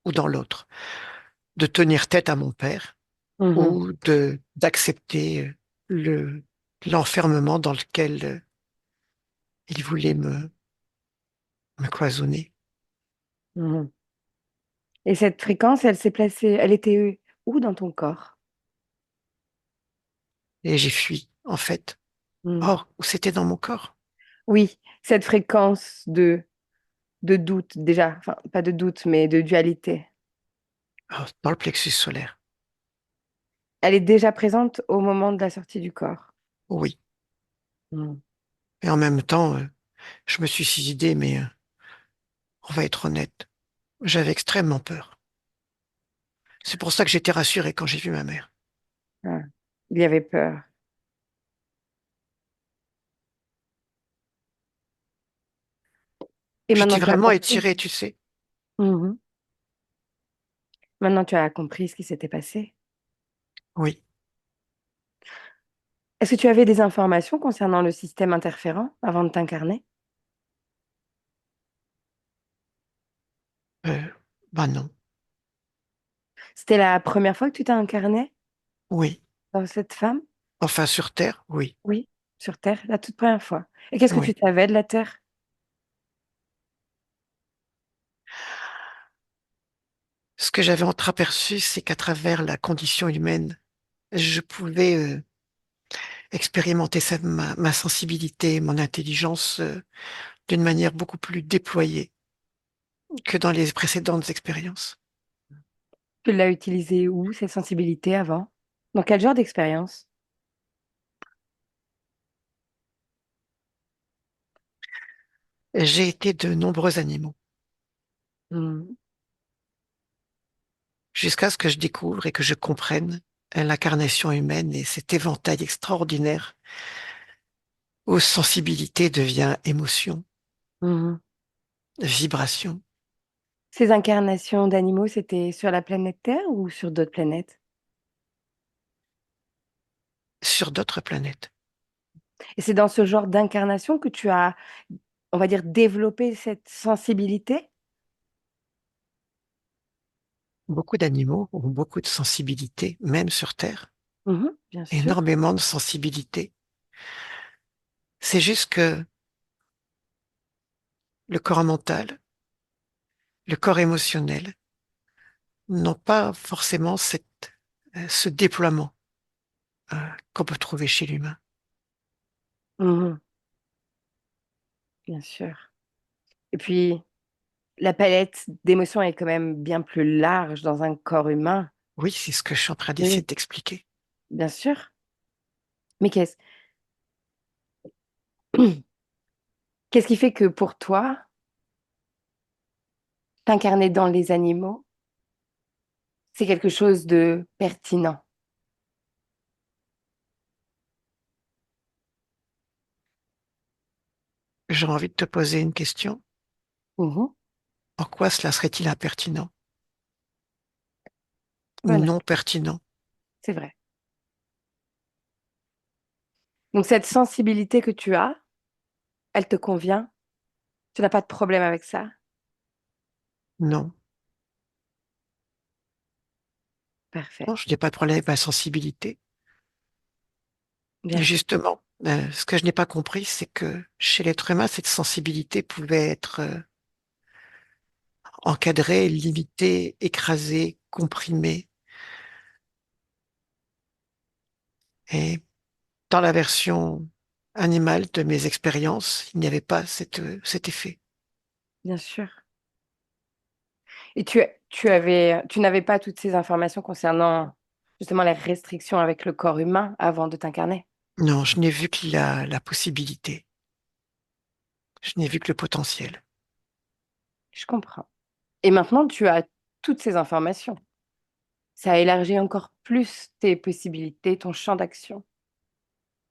ou dans l'autre, de tenir tête à mon père Mhm. ou de d'accepter le l'enfermement dans lequel il voulait me cloisonner. Mhm. Et cette fréquence, elle s'est placée, elle était où dans ton corps? Et j'ai fui, en fait. Mhm. Oh, c'était dans mon corps. Oui, cette fréquence de doute, déjà, enfin, pas de doute, mais de dualité. Oh, dans le plexus solaire. Elle est déjà présente au moment de la sortie du corps. Oui. Mhm. Et en même temps, je me suis suicidé, mais on va être honnête, j'avais extrêmement peur. C'est pour ça que j'étais rassuré quand j'ai vu ma mère. Ah, il y avait peur. Et maintenant J'étais tu as vraiment compris. étiré, tu sais. Mhm. Maintenant tu as compris ce qui s'était passé. Oui. Est-ce que tu avais des informations concernant le système interférent avant de t'incarner? Euh, bah non. C'était la première fois que tu t'es incarné Oui. dans cette femme? Enfin, sur Terre, oui. Oui, sur Terre, la toute première fois. Et qu'est-ce que tu Oui. savais de la Terre? Ce que j'avais entreaperçu, c'est qu'à travers la condition humaine, je pouvais expérimenter ma sensibilité, mon intelligence d'une manière beaucoup plus déployée que dans les précédentes expériences. Tu l'as utilisée où, cette sensibilité, avant? Dans quel genre d'expérience? J'ai été de nombreux animaux Hmm. jusqu'à ce que je découvre et que je comprenne. l'incarnation humaine et cet éventail extraordinaire où sensibilité devient émotion, Mhm. vibration, Ces incarnations d'animaux, c'était sur la planète Terre ou sur d'autres planètes? sur d'autres planètes. Et c'est dans ce genre d'incarnation que tu as, on va dire, développé cette sensibilité? Beaucoup d'animaux ont beaucoup de sensibilité, même sur Terre, Mhm, bien sûr, énormément de sensibilité. C'est juste que le corps mental, le corps émotionnel n'ont pas forcément ce déploiement euh, qu'on peut trouver chez l'humain. mhm, bien sûr. Et puis, la palette d'émotions est quand même bien plus large dans un corps humain. Oui, c'est ce que je suis en train d'essayer Oui, de t'expliquer. bien sûr. Mais qu'est-ce qui fait que pour toi, t'incarner dans les animaux, c'est quelque chose de pertinent? J'ai envie de te poser une question. Mhm, En quoi cela serait-il impertinent ou voilà, non pertinent? c'est vrai. Donc cette sensibilité que tu as, elle te convient? Tu n'as pas de problème avec ça? Non. Parfait. Non, je n'ai pas de problème avec ma sensibilité. Et Bien. justement, ce que je n'ai pas compris, c'est que chez l'être humain, cette sensibilité pouvait être encadrée, limitée, écrasée, comprimée. Et dans la version animale de mes expériences, il n'y avait pas cet effet. Bien sûr. Et tu n'avais pas toutes ces informations concernant justement les restrictions avec le corps humain avant de t'incarner. Non, je n'ai vu que la possibilité. Je n'ai vu que le potentiel. Je comprends. Et maintenant, tu as toutes ces informations. Ça élargit encore plus tes possibilités, ton champ d'action.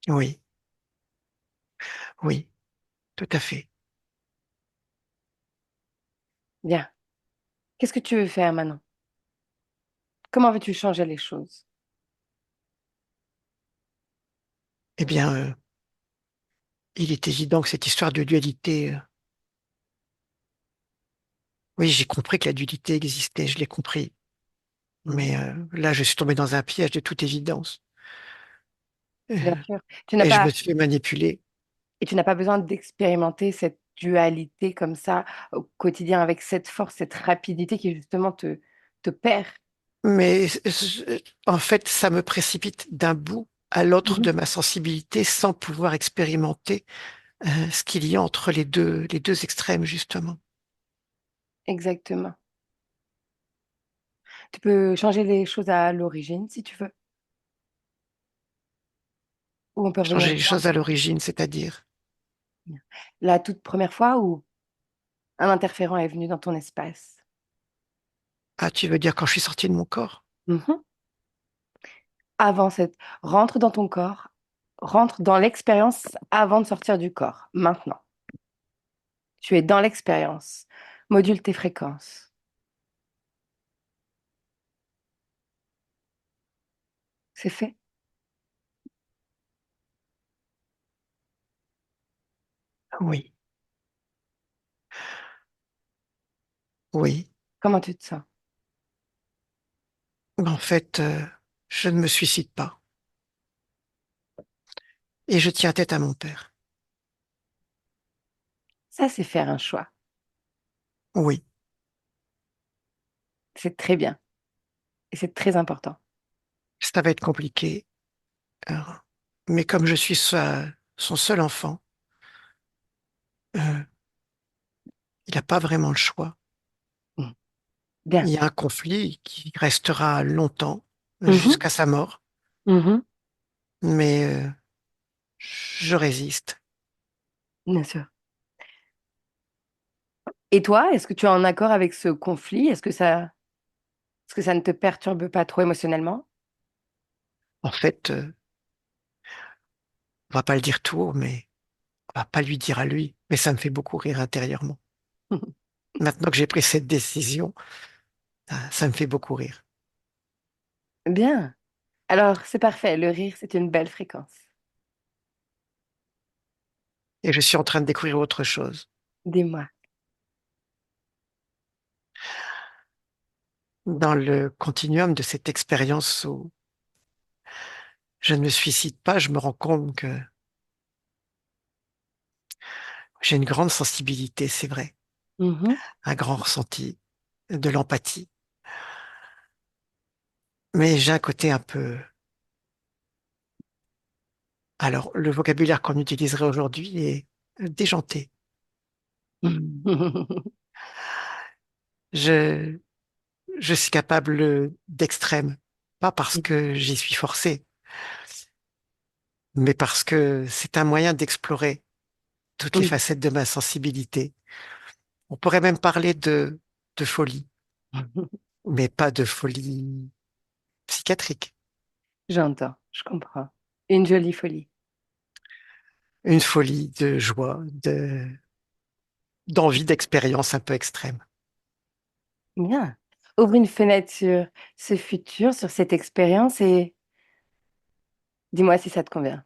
Oui, oui, tout à fait. Bien. Qu'est-ce que tu veux faire maintenant? Comment veux-tu changer les choses? Eh bien, il est évident que cette histoire de dualité, oui, j'ai compris que la dualité existait, je l'ai compris. Mhm. Mais là, je suis tombé dans un piège de toute évidence. Euh, Bien sûr. Tu n'as Et je me pas, suis fait manipuler. et tu n'as pas besoin d'expérimenter cette dualité comme ça au quotidien avec cette force, cette rapidité qui justement te perd. Mais en fait, ça me précipite d'un bout à l'autre Mhm. de ma sensibilité sans pouvoir expérimenter ce qu'il y a entre les deux extrêmes, justement. Exactement. Tu peux changer les choses à l'origine si tu veux, ou on peut revenir Changer les choses à l'origine, c'est-à-dire, la toute première fois où un interférent est venu dans ton espace. ah, tu veux dire quand je suis sorti de mon corps? Mhm. Avant cette, rentre dans ton corps, rentre dans l'expérience avant de sortir du corps. Maintenant, tu es dans l'expérience. Module tes fréquences. C'est fait. Oui, oui. Comment tu te sens? En fait, je ne me suicide pas. Et je tiens tête à mon père. Ça, c'est faire un choix. Oui, C'est très bien et c'est très important. ça va être compliqué. euh, mais comme je suis son seul enfant, euh, il n'a pas vraiment le choix. Mm. Il Bien. y a un conflit qui restera longtemps, Mhm. jusqu'à sa mort, Mhm. mais je résiste. Bien sûr. Et toi, est-ce que tu es en accord avec ce conflit? Est-ce que ça ne te perturbe pas trop émotionnellement? En fait, on va pas le dire tout haut, mais on va pas lui dire à lui, mais ça me fait beaucoup rire intérieurement. Maintenant que j'ai pris cette décision, ça me fait beaucoup rire. Bien. Alors, c'est parfait. Le rire, c'est une belle fréquence. Et je suis en train de découvrir autre chose. Dis-moi. Dans le continuum de cette expérience où je ne me suicide pas, je me rends compte que j'ai une grande sensibilité, c'est vrai, Mhm. un grand ressenti, de l'empathie. Mais j'ai un côté un peu... Alors, le vocabulaire qu'on utiliserait aujourd'hui est déjanté. Je, je suis capable d'extrême, pas parce que j'y suis forcé, mais parce que c'est un moyen d'explorer toutes les facettes de ma sensibilité. On pourrait même parler de folie, mais pas de folie psychiatrique. J'entends, je comprends. Une jolie folie. Une folie de joie, d'envie d'expérience un peu extrême. Bien. Ouvre une fenêtre sur ce futur, sur cette expérience et dis-moi si ça te convient.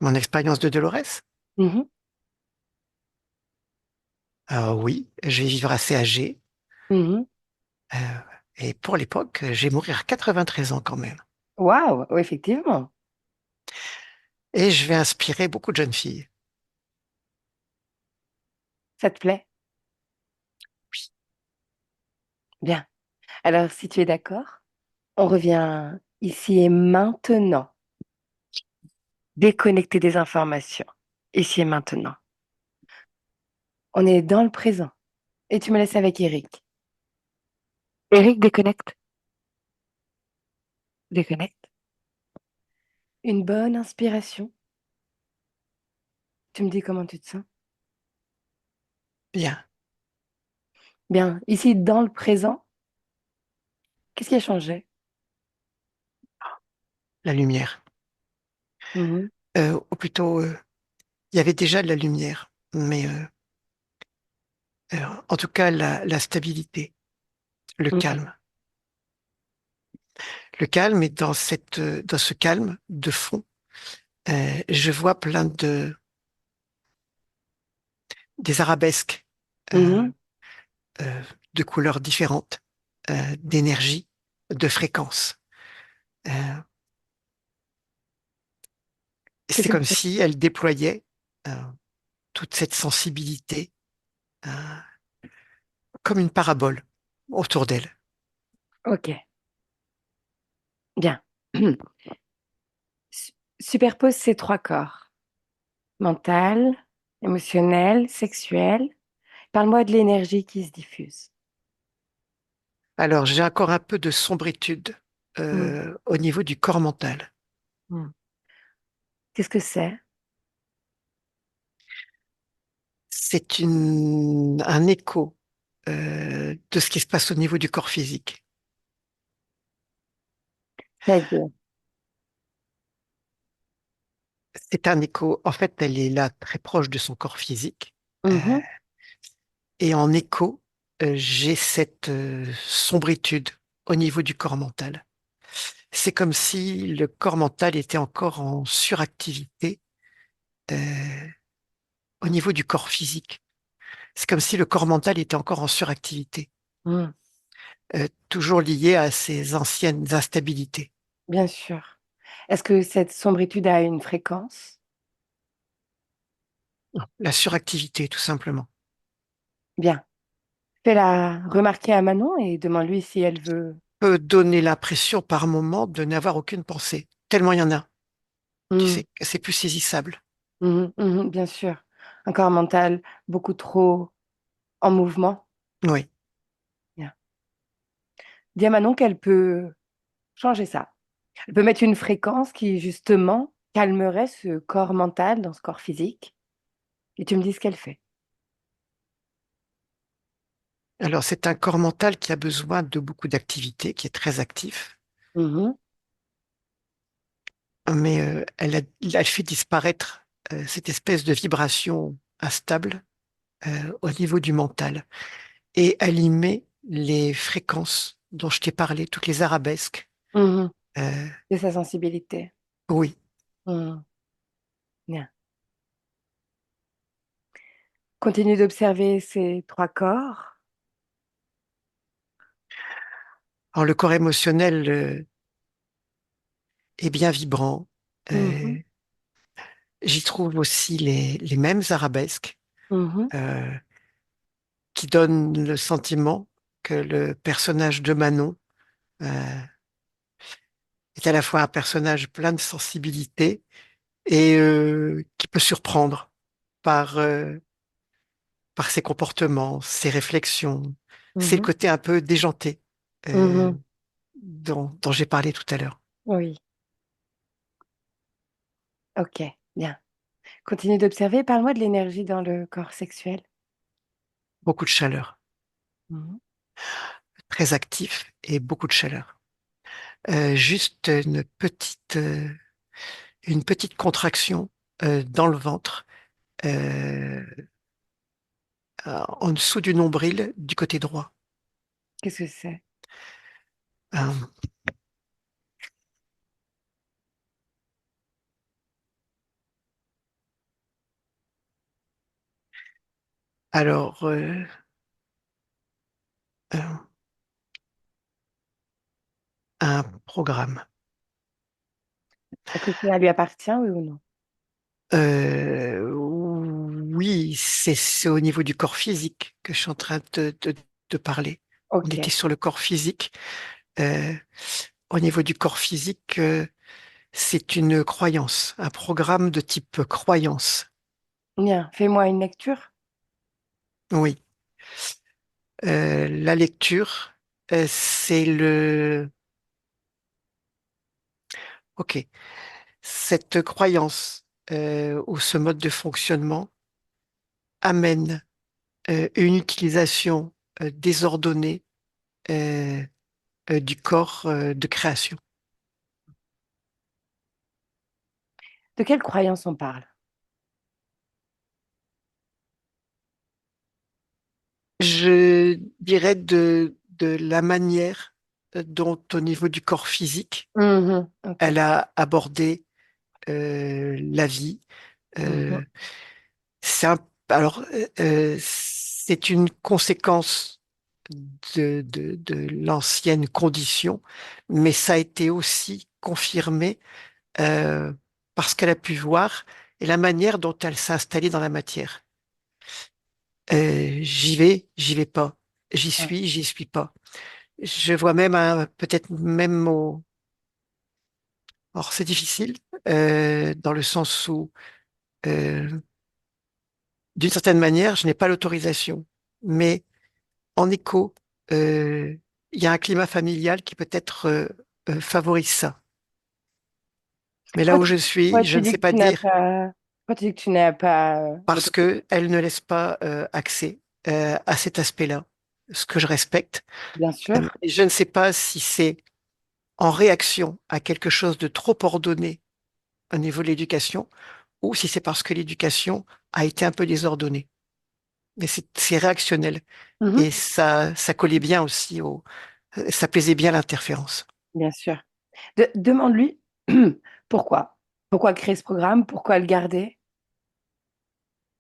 Mon expérience de Dolores? Mhm, Oui, je vais vivre assez âgé. mhm. Euh, et pour l'époque, je vais mourir à 93 ans quand même. Waouh, oui, effectivement. Et je vais inspirer beaucoup de jeunes filles. Ça te plaît? Bien. Alors, si tu es d'accord, on revient ici et maintenant. Déconnecter des informations. Ici et maintenant. On est dans le présent. Et tu me laisses avec Eric. Eric, déconnecte. Déconnecte. Une bonne inspiration. Tu me dis comment tu te sens? Bien, Bien. Ici, dans le présent, qu'est-ce qui a changé? la lumière. Mhm, Ou plutôt, il y avait déjà de la lumière, mais en tout cas, la stabilité, le mhm, calme. Le calme, et dans ce calme de fond, je vois plein des arabesques euh, mhm. de couleurs différentes, d'énergie, de fréquences. Euh, Que c'est tu me comme fais. si elle déployait euh, toute cette sensibilité euh, comme une parabole autour d'elle. Ok, bien. Su- Superpose ces trois corps. Mental, émotionnel, sexuel. Parle-moi de l'énergie qui se diffuse. Alors, j'ai encore un peu de sombritude Hmm, au niveau du corps mental. hmm. Qu'est-ce que c'est? Un écho de ce qui se passe au niveau du corps physique. C'est-à-dire. C'est un écho, en fait, elle est là très proche de son corps physique. Euh, Mhm, et en écho, j'ai cette sombritude au niveau du corps mental. C'est comme si le corps mental était encore en suractivité euh, au niveau du corps physique. C'est comme si le corps mental était encore en suractivité, hmm. toujours lié à ses anciennes instabilités. Bien sûr. Est-ce que cette sombritude a une fréquence? La suractivité, tout simplement. Bien. Fais-la remarquer à Manon et demande-lui si elle veut. Peut donner l'impression par moment de n'avoir aucune pensée, tellement il y en a. Tu Hmm, sais, que c'est plus saisissable. mhm, mhm, bien sûr. Un corps mental beaucoup trop en mouvement. Oui. Bien. Dis à Manon qu'elle peut changer ça. Elle peut mettre une fréquence qui, justement, calmerait ce corps mental dans ce corps physique. Et tu me dis ce qu'elle fait. Alors, c'est un corps mental qui a besoin de beaucoup d'activité, qui est très actif. Mhm, mais elle fait disparaître cette espèce de vibration instable au niveau du mental. Et elle y met les fréquences dont je t'ai parlé, toutes les arabesques. Mhm. Euh, De sa sensibilité. oui. Mhm. Bien. Continue d'observer ces trois corps. Alors le corps émotionnel est bien vibrant. Mhm. Euh, J'y trouve aussi les mêmes arabesques Mhm. euh, qui donnent le sentiment que le personnage de Manon est à la fois un personnage plein de sensibilité et qui peut surprendre par, par ses comportements, ses réflexions. C'est le Mhm. côté un peu déjanté Mhm. dont j'ai parlé tout à l'heure. Oui. Ok. Bien. Continue d'observer. Parle-moi de l'énergie dans le corps sexuel. Beaucoup de chaleur, Mhm. très actif et beaucoup de chaleur. Juste une petite contraction dans le ventre, euh, en dessous du nombril du côté droit. Qu'est-ce que c'est? Euh, alors, euh, un programme. Est-ce que ça lui appartient, oui ou non? Oui, c'est au niveau du corps physique que je suis en train de parler. On Ok. était sur le corps physique. Euh, Au niveau du corps physique, c'est une croyance, un programme de type croyance. Bien. Fais-moi une lecture. Oui. La lecture, c'est le... Ok. Cette croyance ou ce mode de fonctionnement amène une utilisation désordonnée euh, du corps de création. De quelle croyance on parle? Je dirais de la manière dont, au niveau du corps physique, Mhm. Ok. elle a abordé la vie. Mhm. Euh, c'est un- alors, c'est une conséquence de l'ancienne condition, mais ça a été aussi confirmé euh, parce qu'elle a pu voir et la manière dont elle s'est installée dans la matière. J'y vais pas. Ah. J'y suis pas. Je vois même peut-être même au... Alors c'est difficile dans le sens où, euh, d'une certaine manière, je n'ai pas l'autorisation, mais en écho, euh, il y a un climat familial qui peut-être favorise ça. Mais là Pourquoi où tu, je suis, pourquoi je tu ne dis sais que pas tu n'as dire pas, pourquoi tu dis que tu n'as pas parce l'autorisation? que elle ne laisse pas accès à cet aspect-là, ce que je respecte. Bien sûr. Et je ne sais pas si c'est en réaction à quelque chose de trop ordonné au niveau de l'éducation ou si c'est parce que l'éducation a été un peu désordonnée. Mais c'est réactionnel Mhm. et ça collait bien aussi ça plaisait bien l'interférence. Bien sûr. Demande-lui pourquoi. Pourquoi créer ce programme? Pourquoi le garder?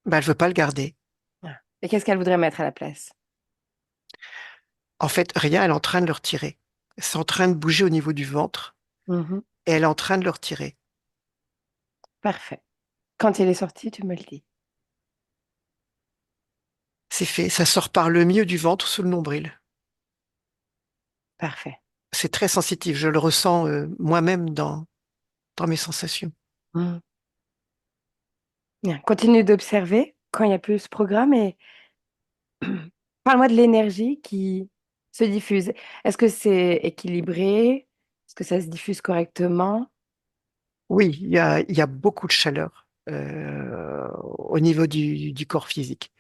Ben, elle veut pas le garder. Ah. Et qu'est-ce qu'elle voudrait mettre à la place? En fait, rien, elle est en train de le retirer. C'est en train de bouger au niveau du ventre Mhm. et elle est en train de le retirer. Parfait. Quand il est sorti, tu me le dis. C'est fait, ça sort par le milieu du ventre sous le nombril. Parfait. C'est très sensitif, je le ressens moi-même dans mes sensations. Mhm. Bien. Continue d'observer quand il n'y a plus ce programme et parle-moi de l'énergie qui se diffuse. Est-ce que c'est équilibré? Est-ce que ça se diffuse correctement? Oui, il y a beaucoup de chaleur au niveau du corps physique.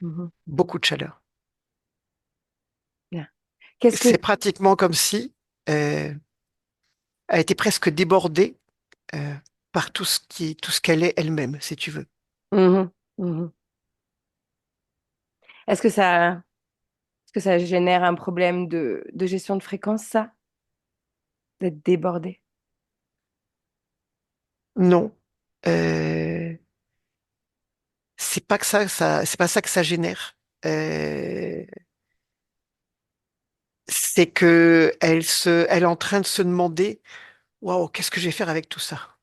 Mhm. Beaucoup de chaleur. Bien. Qu'est-ce que... C'est pratiquement comme si elle était presque débordée euh, par tout ce qu'elle est elle-même, si tu veux. Mhm, mhm. Est-ce que est-ce que ça génère un problème de gestion de fréquence, ça? D'être débordé? Non, c'est pas que c'est pas ça que ça génère. Euh, c'est que elle est en train de se demander, waouh, qu'est-ce que je vais faire avec tout ça?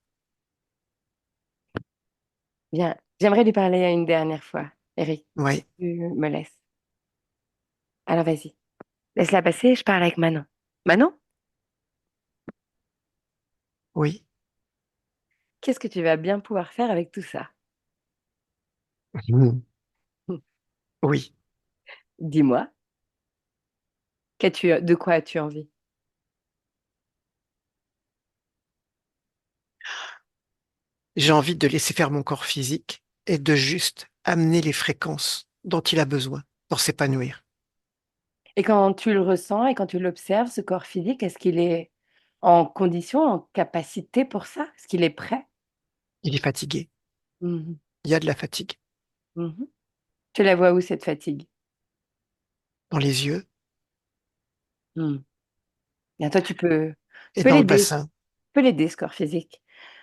Bien. J'aimerais lui parler une dernière fois, Eric, si Oui, tu me laisses. Alors vas-y, laisse-la passer, je parle avec Manon. Manon, oui, qu'est-ce que tu vas bien pouvoir faire avec tout ça? mhm, oui. Dis-moi, de quoi as-tu envie? J'ai envie de laisser faire mon corps physique et de juste amener les fréquences dont il a besoin pour s'épanouir. Et quand tu le ressens et quand tu l'observes, ce corps physique, est-ce qu'il est en condition, en capacité pour ça? Est-ce qu'il est prêt? Il est fatigué. Mhm, Il y a de la fatigue mhm. Tu la vois où, cette fatigue? dans les yeux Mhm. Bien, toi, tu et peux dans le l'aider. bassin. Tu peux l'aider, ce corps physique.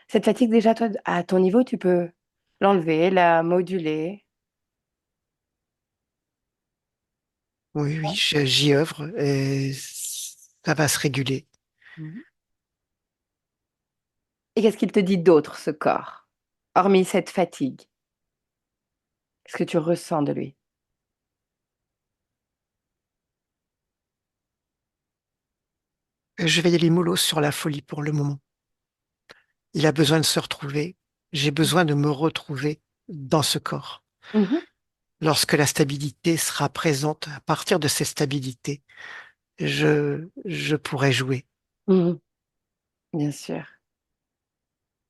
Cette fatigue, déjà, toi, à ton niveau, tu peux l'enlever, la moduler. Oui, oui, j'y œuvre et ça va se réguler. Mhm. Et qu'est-ce qu'il te dit d'autre, ce corps, hormis cette fatigue? Qu'est-ce que tu ressens de lui? Je vais aller mollo sur la folie pour le moment. Il a besoin de se retrouver. J'ai besoin de me retrouver dans ce corps. Mhm, Lorsque la stabilité sera présente, à partir de cette stabilité, je pourrai jouer. mhm. Bien sûr.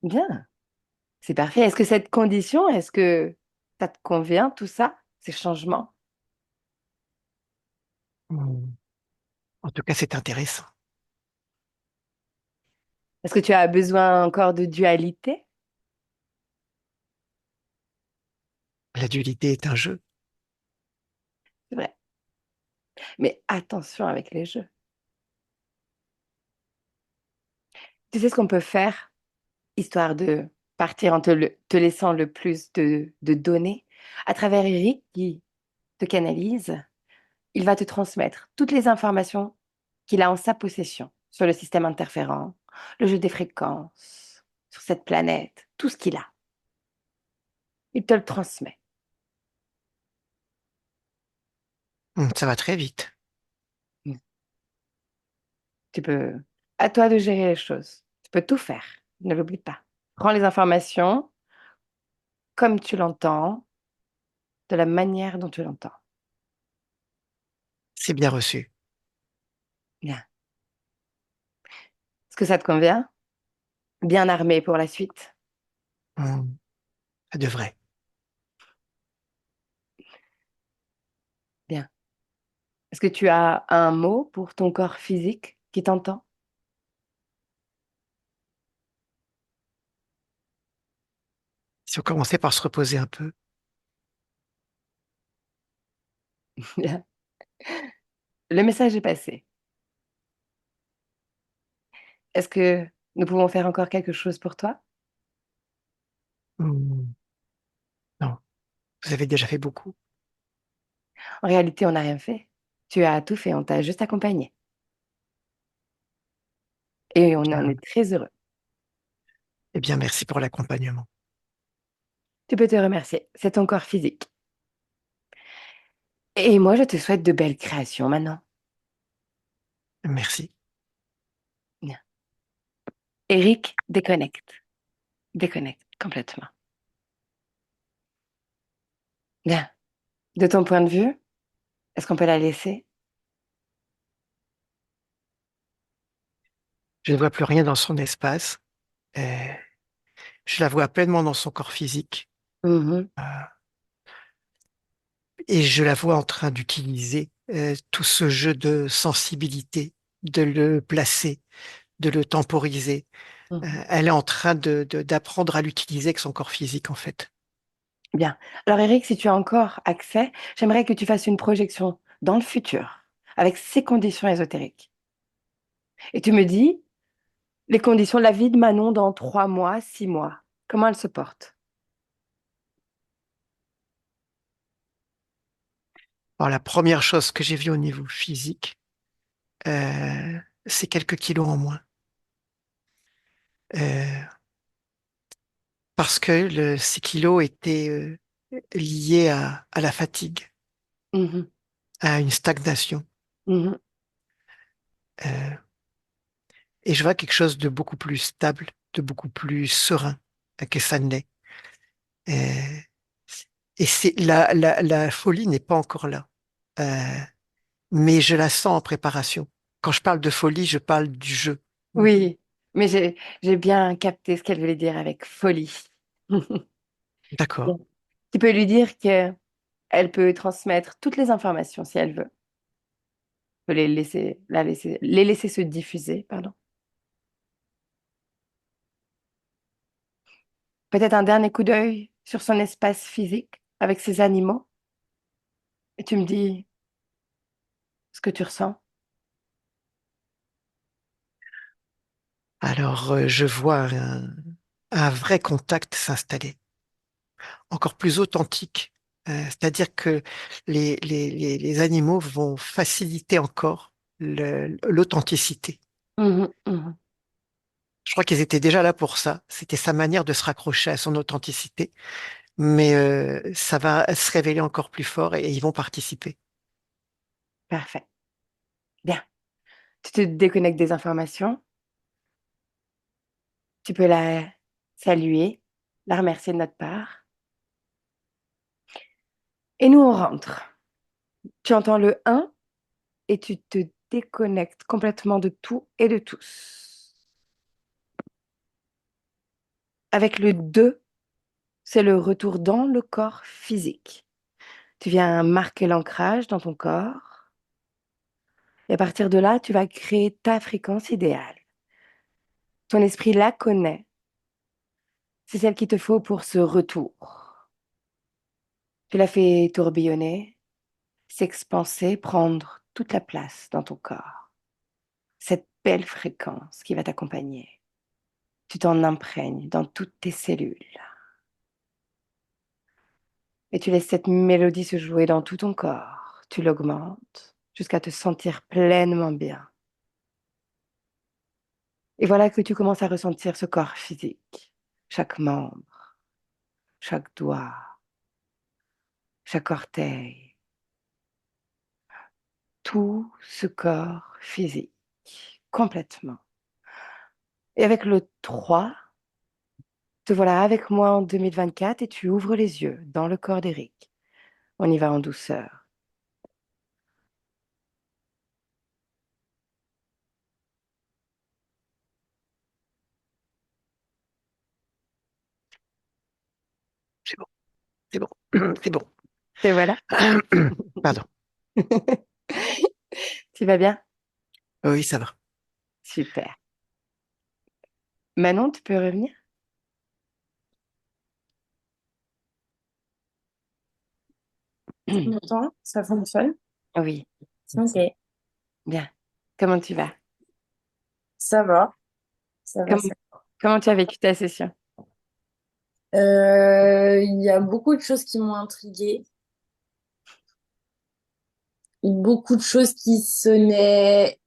Bien. C'est parfait. Est-ce que cette condition, est-ce que ça te convient, tout ça, ces changements? Hmm. En tout cas, c'est intéressant. Est-ce que tu as besoin encore de dualité? La dualité est un jeu. C'est vrai. Mais attention avec les jeux. Tu sais ce qu'on peut faire, histoire de partir en te laissant le plus de données? À travers Eric qui te canalise, il va te transmettre toutes les informations qu'il a en sa possession sur le système interférent, le jeu des fréquences, sur cette planète, tout ce qu'il a. Il te le transmet. Ça va très vite. Tu peux, à toi de gérer les choses. Tu peux tout faire. Ne l'oublie pas. Prends les informations comme tu l'entends, de la manière dont tu l'entends. C'est bien reçu. Bien. Est-ce que ça te convient? Bien armé pour la suite? Hmm, Ça devrait. Bien. Est-ce que tu as un mot pour ton corps physique qui t'entend? Si on commençait par se reposer un peu, Bien. Le message est passé. Est-ce que nous pouvons faire encore quelque chose pour toi? hmm, non, vous avez déjà fait beaucoup. En réalité, on n'a rien fait. Tu as tout fait, on t'a juste accompagné. Et on en Bien. est très heureux. Eh bien, merci pour l'accompagnement. Tu peux te remercier. C'est ton corps physique. Et moi, je te souhaite de belles créations maintenant. Merci. Bien. Eric, déconnecte. Déconnecte complètement. Bien. De ton point de vue, est-ce qu'on peut la laisser? Je ne vois plus rien dans son espace. Euh, je la vois pleinement dans son corps physique. Mhm. Euh, et je la vois en train d'utiliser tout ce jeu de sensibilité, de le placer, de le temporiser. Mhm. Elle est en train d'apprendre à l'utiliser avec son corps physique, en fait. Bien. Alors, Eric, si tu as encore accès, j'aimerais que tu fasses une projection dans le futur avec ces conditions ésotériques. Et tu me dis les conditions de la vie de Manon dans 3 mois, 6 mois. Comment elle se porte? Alors, la première chose que j'ai vue au niveau physique, euh, c'est quelques kilos en moins. Euh, Parce que ces kilos étaient liés à la fatigue, Mhm, à une stagnation. mhm. Euh, et je vois quelque chose de beaucoup plus stable, de beaucoup plus serein que ça ne l'est. Euh, et c'est la folie n'est pas encore là. Euh, mais je la sens en préparation. Quand je parle de folie, je parle du jeu. Oui, mais j'ai bien capté ce qu'elle voulait dire avec folie. D'accord. Bien. Tu peux lui dire que elle peut transmettre toutes les informations si elle veut. Peut les laisser se diffuser, pardon. Peut-être un dernier coup d'œil sur son espace physique avec ses animaux. Et tu me dis ce que tu ressens. Alors, je vois un vrai contact s'installer, encore plus authentique. C'est-à-dire que les animaux vont faciliter encore l'authenticité. Mhm, mhm. Je crois qu'ils étaient déjà là pour ça. C'était sa manière de se raccrocher à son authenticité. Mais ça va se révéler encore plus fort et ils vont participer. Parfait. Bien. Tu te déconnectes des informations. Tu peux la saluer, la remercier de notre part. Et nous, on rentre. Tu entends le un et tu te déconnectes complètement de tout et de tous. Avec le 2, c'est le retour dans le corps physique. Tu viens marquer l'ancrage dans ton corps et à partir de là, tu vas créer ta fréquence idéale. Ton esprit la connaît. C'est celle qu'il te faut pour ce retour. Tu la fais tourbillonner, s'expanser, prendre toute la place dans ton corps. Cette belle fréquence qui va t'accompagner. Tu t'en imprègnes dans toutes tes cellules. Et tu laisses cette mélodie se jouer dans tout ton corps. Tu l'augmentes jusqu'à te sentir pleinement bien. Et voilà que tu commences à ressentir ce corps physique. Chaque membre, chaque doigt, chaque orteil. Tout ce corps physique. Complètement. Et avec le 3, te voilà avec moi en 2024 et tu ouvres les yeux dans le corps d'Eric. On y va en douceur. C'est bon, c'est bon, c'est bon. Te voilà. Pardon. Tu vas bien? Oui, ça va. Super. Manon, tu peux revenir? Longtemps, ça fonctionne. Oui, Ok, bien. Comment tu vas? ça va, ça va, Comment, ça comment tu as vécu ta session? va. Il y a beaucoup de choses qui m'ont intriguée, beaucoup de choses qui sonnaient,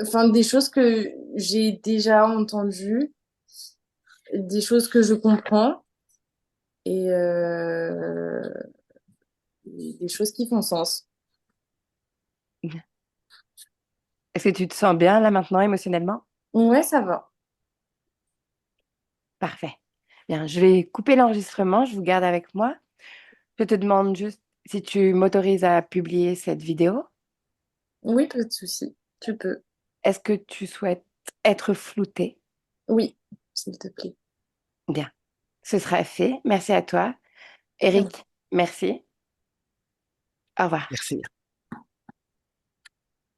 enfin des choses que j'ai déjà entendues, des choses que je comprends et des choses qui font sens. Bien. Est-ce que tu te sens bien là maintenant émotionnellement? Ouais, ça va. Parfait. Bien, je vais couper l'enregistrement, je vous garde avec moi. Je te demande juste si tu m'autorises à publier cette vidéo. Oui, pas de souci. Tu peux. Est-ce que tu souhaites être flouté? Oui, s'il te plaît. Bien, ce sera fait. Merci à toi. Très bien. Eric, merci. Au revoir. Merci.